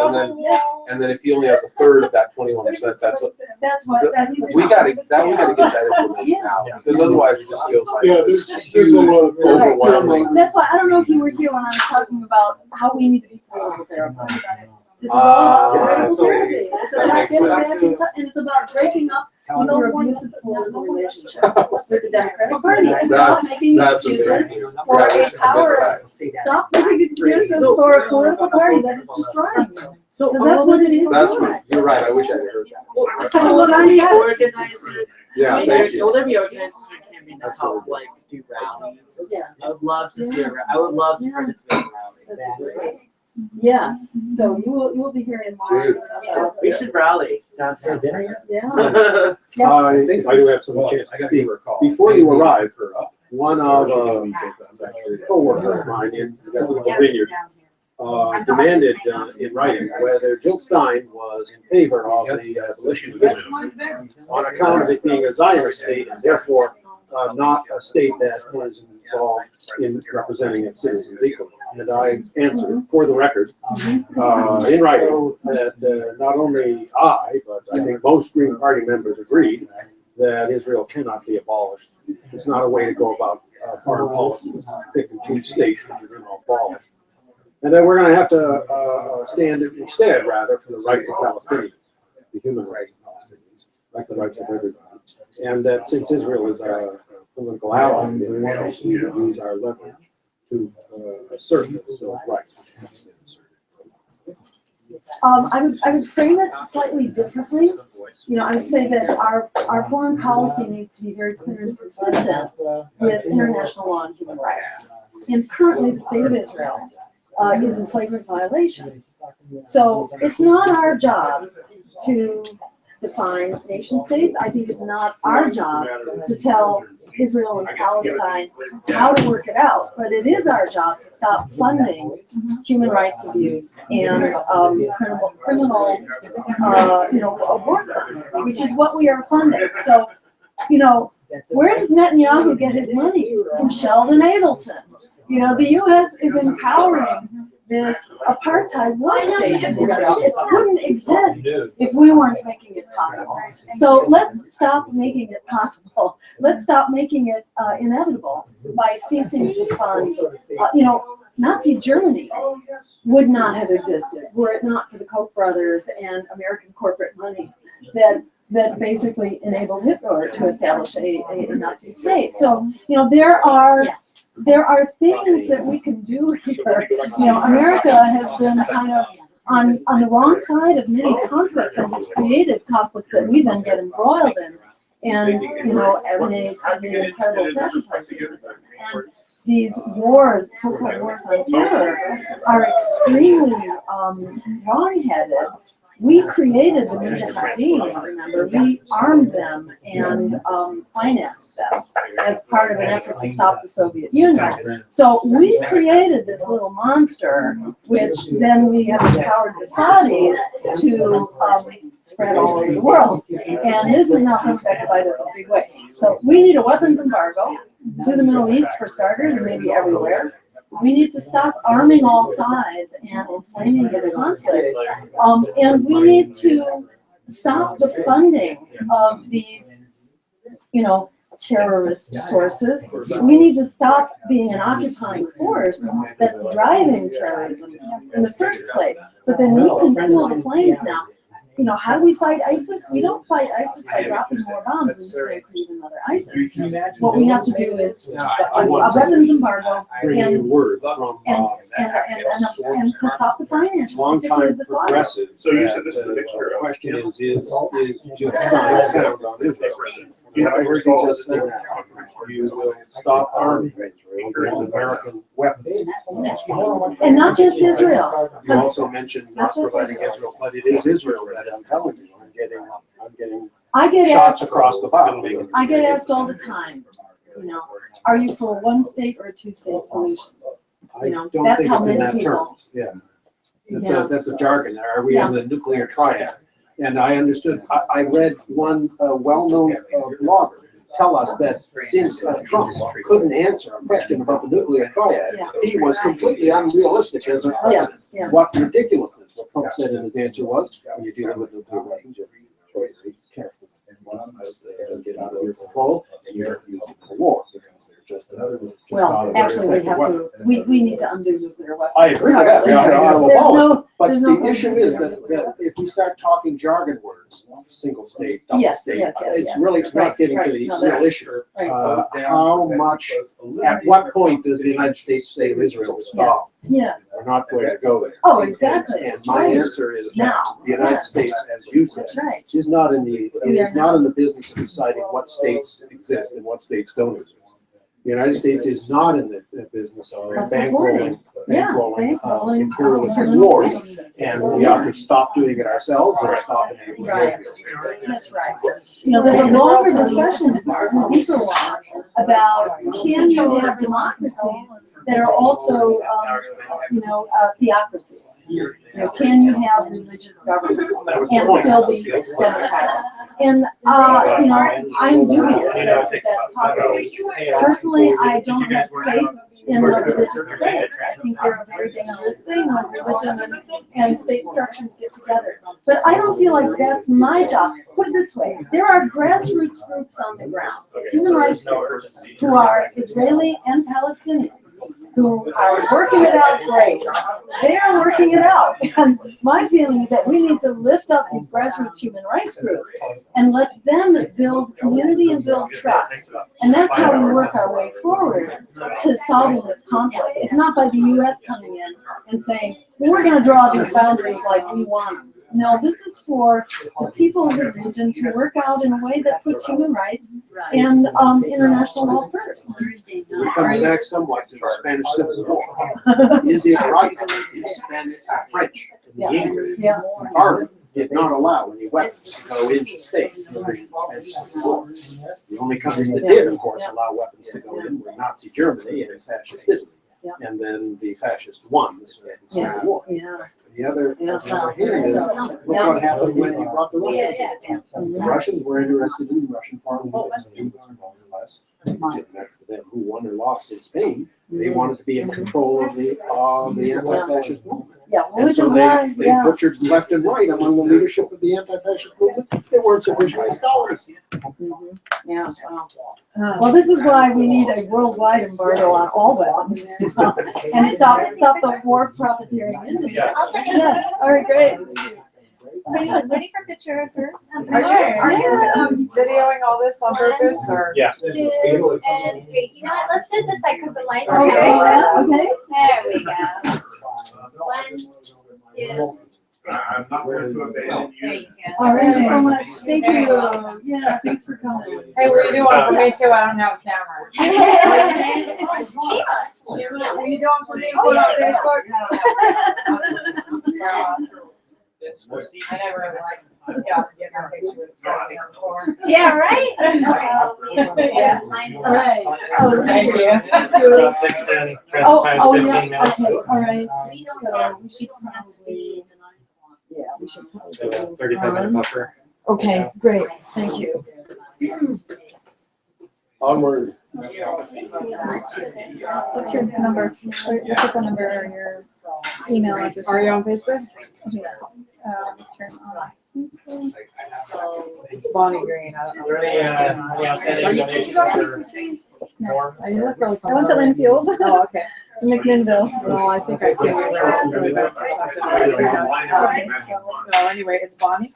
and then if he only has a third of that 21%, that's what. We gotta get that information out, because otherwise it just feels like this huge, overwhelming. That's why I don't know if you were here when I was talking about how we need to be political fair. This is all about political survey. It's about getting back in touch, and it's about breaking up your abusive political relationships with the Democratic Party. And stop making excuses for a power. Stop making excuses for a political party that is destroying you. So that's what it is. You're right. I wish I had heard that. So will there be organizers? Yeah, thank you. Will there be organizers who can be to help do rallies? Yes. I would love to see I would love to participate in rallies. Yes, so you will be hearing more. We should rally downtown dinner. Yeah. I think I do have some chance to speak. Before you arrived, one of co-workers of mine in the vineyard demanded in writing whether Jill Stein was in favor of the abolition of Israel on account of it being a Zionist state and therefore not a state that was involved in representing its citizens equally. And I answered, for the record, in writing, that not only I, but I think most Green Party members agreed that Israel cannot be abolished. It's not a way to go about foreign policy. It's not pick and choose states that you're going to abolish. And then we're going to have to stand instead, rather, for the rights of Palestinians, the human rights of Palestinians, like the rights of everybody. And that since Israel is a political ally, we would use our leverage to assert those rights. I would frame it slightly differently. I would say that our foreign policy needs to be very clear and consistent with international law and human rights. And currently, the state of Israel is in flagrant violation. So it's not our job to define nation states. I think it's not our job to tell Israel and Palestine how to work it out, but it is our job to stop funding human rights abuse and criminal war crimes, which is what we are funding. So, where does Netanyahu get his money? From Sheldon Adelson. The U.S. is empowering this apartheid war state in Israel. It wouldn't exist if we weren't making it possible. So let's stop making it possible. Let's stop making it inevitable by ceasing to fund. Nazi Germany would not have existed were it not for the Koch brothers and American corporate money that that basically enabled Hitler to establish a Nazi state. So, you know, there are things that we can do here. You know, America has been kind of on the wrong side of many conflicts and has created conflicts that we then get embroiled in. And, you know, the incredible sacrifices. And these wars, so-called wars on terror, are extremely wrong-headed. We created the Mujahideen, remember? We armed them and financed them as part of an effort to stop the Soviet Union. So we created this little monster, which then we have empowered the Saudis to spread all over the world. And this is not going to bite us in a big way. So we need a weapons embargo to the Middle East for starters, and maybe everywhere. We need to stop arming all sides and inflaming this conflict. And we need to stop the funding of these, you know, terrorist sources. We need to stop being an occupying force that's driving terrorism in the first place. But then we can cool the flames now. You know, how do we fight ISIS? We don't fight ISIS by dropping more bombs. We're just going to create another ISIS. What we have to do is a weapons embargo and to stop the finance, particularly the Saudis. So you said this is a mixture. The question is just Stein sound on Israel? I heard you just say you will stop arming Israel with American weapons. And not just Israel. You also mentioned not providing Israel, but it is Israel that I'm telling you. I'm getting shots across the bow. I get asked all the time, you know, are you for a one-state or a two-state solution? You know, I don't that's think how it's in many that people. terms. Yeah, that's a jargon. Are we in the nuclear triad? And I understood. I read one well-known blogger tell us that since Trump couldn't answer a question about the nuclear triad, he was completely unrealistic as a president. What ridiculousness! What Trump said in his answer was, when you're dealing with nuclear weapons, you have to be very careful. They don't get out of your control, and you don't use them for war because they're just well, actually, we need to undo nuclear weapons. I agree with that. But there's the issue is that if we start talking jargon words, single state, double state, it's really not getting to the real issue. How much, at what point does the United States say to Israel, stop? Yes. We're not going to go there. Oh, exactly. And my answer is that the United States, as you said, is not in the business of deciding what states exist and what states don't exist. The United States is not in the business of bankrolling imperialist wars, and we ought to stop doing it ourselves and stop enabling it. That's right. You know, there's a longer discussion, a deeper one, about can you have democracies that are also, you know, theocracies? You know, can you have religious governments and still be democratic? And, you know, I'm dubious that that's possible. Personally, I don't have faith in the religious states. I think they're a very dangerous thing when religion and state structures get together. But I don't feel like that's my job. Put it this way, there are grassroots groups on the ground, human rights groups, who are Israeli and Palestinian, who are working it out great. They are working it out. And my feeling is that we need to lift up these grassroots human rights groups and let them build community and build trust. And that's how we work our way forward to solving this conflict. It's not by the U.S. coming in and saying, we're going to draw these boundaries like we want. No, this is for the people of the region to work out in a way that puts human rights and international law first. It comes back somewhat to the Spanish Civil War. Is it right that the Spanish, French, and the English Parliament did not allow any weapons to go into state during the Spanish Civil War? The only countries that did, of course, allow weapons to go in were Nazi Germany and fascist Italy. And then the fascists won the Civil War. The other hand is, look what happened when you brought the Russians in. The Russians were interested in Russian foreign policy, more or less. It didn't matter to them who won or lost in Spain. They wanted to be in control of the anti-fascist movement. And so they butchered left and right among the leadership of the anti-fascist movement. They weren't sufficiently scholars. Well, this is why we need a worldwide embargo on all weapons and stop the war profiteering industry. Yes, all right, great. What are you ready for a picture of her? Are you videoing all this on purpose or? Yeah. 2 and 3. You know what? Let's do it this side because the lights are Okay. okay. There we go. 1, 2. I'm not going to abandon There you. you go. All right, thank you so much. Thank you. Yeah, thanks for coming. Hey, what are you doing for me too? I don't have a camera. What are you doing for me? Put on Facebook? I never like, yeah, get my picture with it. Yeah, right? Yeah. All right. Oh, Thank you. It's about 6:10, transit time's 15 yeah, minutes. okay, all right. So we should probably, yeah, we should probably. So a 35-minute buffer. Okay, great, thank you. Onward. What's your number? What's your phone number or your email address? Are you on Facebook? Okay. Turn on. It's Bonnie Green. I don't know. Any outstanding Did you go to donations PCC? or more? You look really I went to familiar. Linfield. Oh, okay. McMinnville. Well, I think I see you around some events or something. So anyway, it's Bonnie.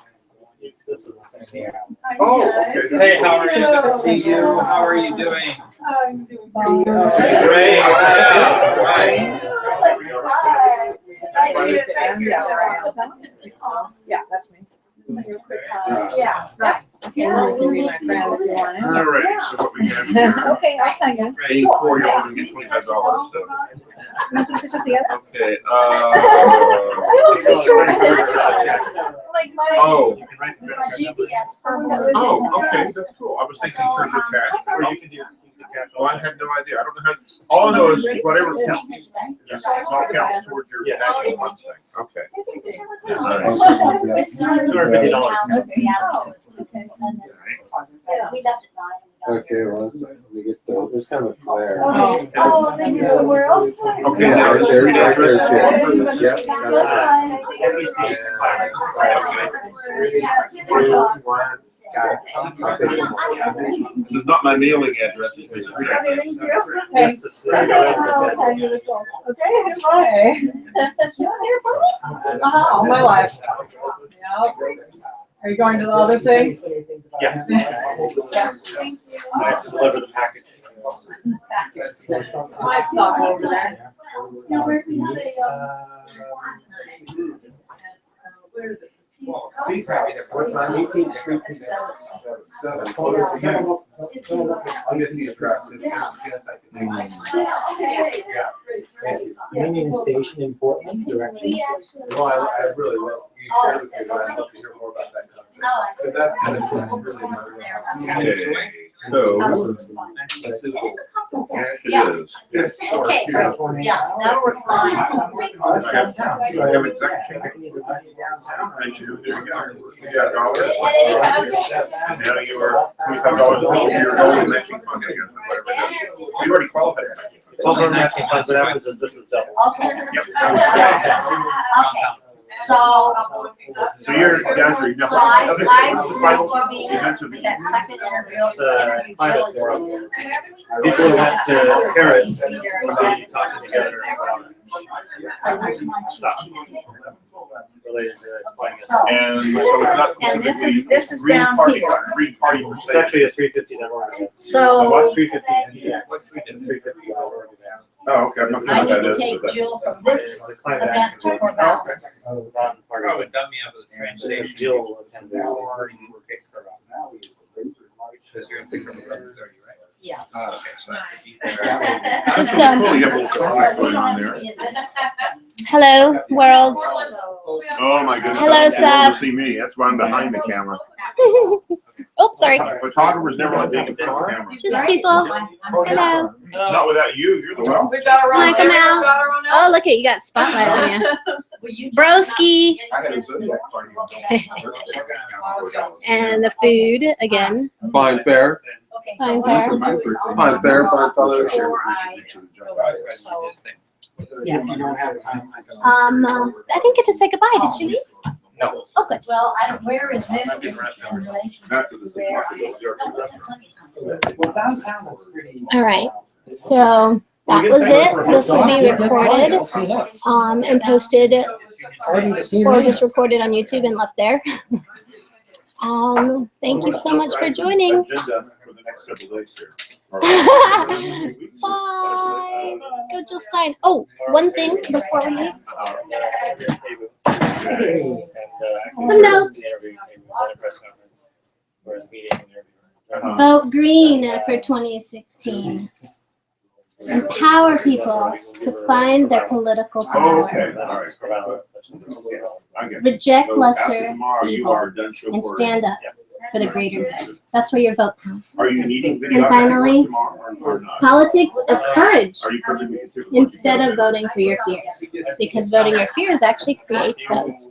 This is the same here. Oh, okay. Hey, how are you? Good to see you. How are you doing? I'm doing fine. Great. Yeah, right. Yeah, that's me. Yeah, right. Okay, well, you can be my friend if you want All it. right, so what we have here, Okay, I'll tell you. paying for you only get $25, so. Want to take pictures together? Okay, Like my oh, GPS. Someone that was. oh, okay, that's cool. I was thinking in terms of cash. Or you can do cash. Well, I had no idea. I don't know how, all I know is whatever counts. Yes, it all counts towards your Yes. actual month thing. Okay. We left at 9. Okay, well, let me get the, there's kind of a flare. Oh, then you're somewhere else. Okay, now There's there's good. Yep, that's right. This is not my mailing address. It's Yes, it's Okay, I'll tell you the phone. Okay, all my life. Yep. Are you going to the other thing? Yeah. I have to deliver the package. Might stop over there. Where is it? What's on 18th Street? I'll get these addresses. Union Station in Portland, directions. No, I really will. You share with me, but I'd love to hear more about that concept. Because that's kind of really Okay, so. Yes, it is. This source Okay, here. yeah, that'll work fine. I have exact change. Thank you. There you go. $25. And now you are $25 for your golden matching fund, I guess, or whatever it is. You already qualified for matching fund. Well, we're matching funds, what happens is this is double. Okay. Yep. Okay, so. So you're, guys are, no, So I okay, will final be events of the that second interview. It's a climate forum. People who went to Paris will be talking together about stuff related to climate. And so it's not And specifically this is Green down Party, here. Green Party per It's se. actually a 350 network event. So What 350 PDX? What's 350 network event? Oh, okay, I'm not sure I what need that to is. take but that's- Jill from this The climate event action to group. Corvallis. Ron Oh, Party. it done me up at the train So station. Jill will attend that. Or you were picked her up. Because you're gonna pick her up at 11:30, right? Yeah. Oh, okay, so I have to be there. Just That's done. cool, you have a little surprise going on there. Hello, world. Oh, my goodness. Hello, I don't want people Sab. to see me, that's why I'm behind the camera. Oh, sorry. Photographers never let me in front of the camera. Just people. Hello. Not without you, you're the one. We've got our own. Wanna come out? We've got our own Oh, look at you got spotlight on you. Broski. I had a Zodiac party. And the food again. Fine fare. Fine fare. Fine fare, fine fellow. Yeah, if you don't have time, I can. I didn't get to say goodbye. Did you leave? No. Oh, good. Well, where is this in relation? After this, Where? Well, downtown is pretty. All right. So That was it. This will be recorded and posted or just recorded on YouTube and left there. Thank you so much for joining. Agenda for the next several days here. Bye. Go Jill Stein. Oh, one thing before we leave. Some notes. Vote green for 2016. Empower people to find their political Oh, power. okay, all right. I get it. Reject So lesser after tomorrow, you evil are done show and for- stand up for the greater good. That's where your vote counts. Are you needing video? And finally, or not? politics of courage Are you perfectly consistent? instead of voting for your fears. Because voting your fears actually creates those.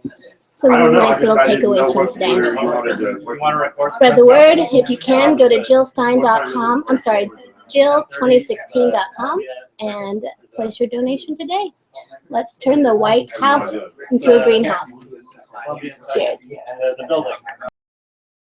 So I don't know, I nice little just- I didn't know takeaways from what today. order you wanted to- Spread the word. If you can, go to jillstein.com. I'm sorry, jill2016.com and place your donation today. Let's turn the White House into a greenhouse. Cheers. The building.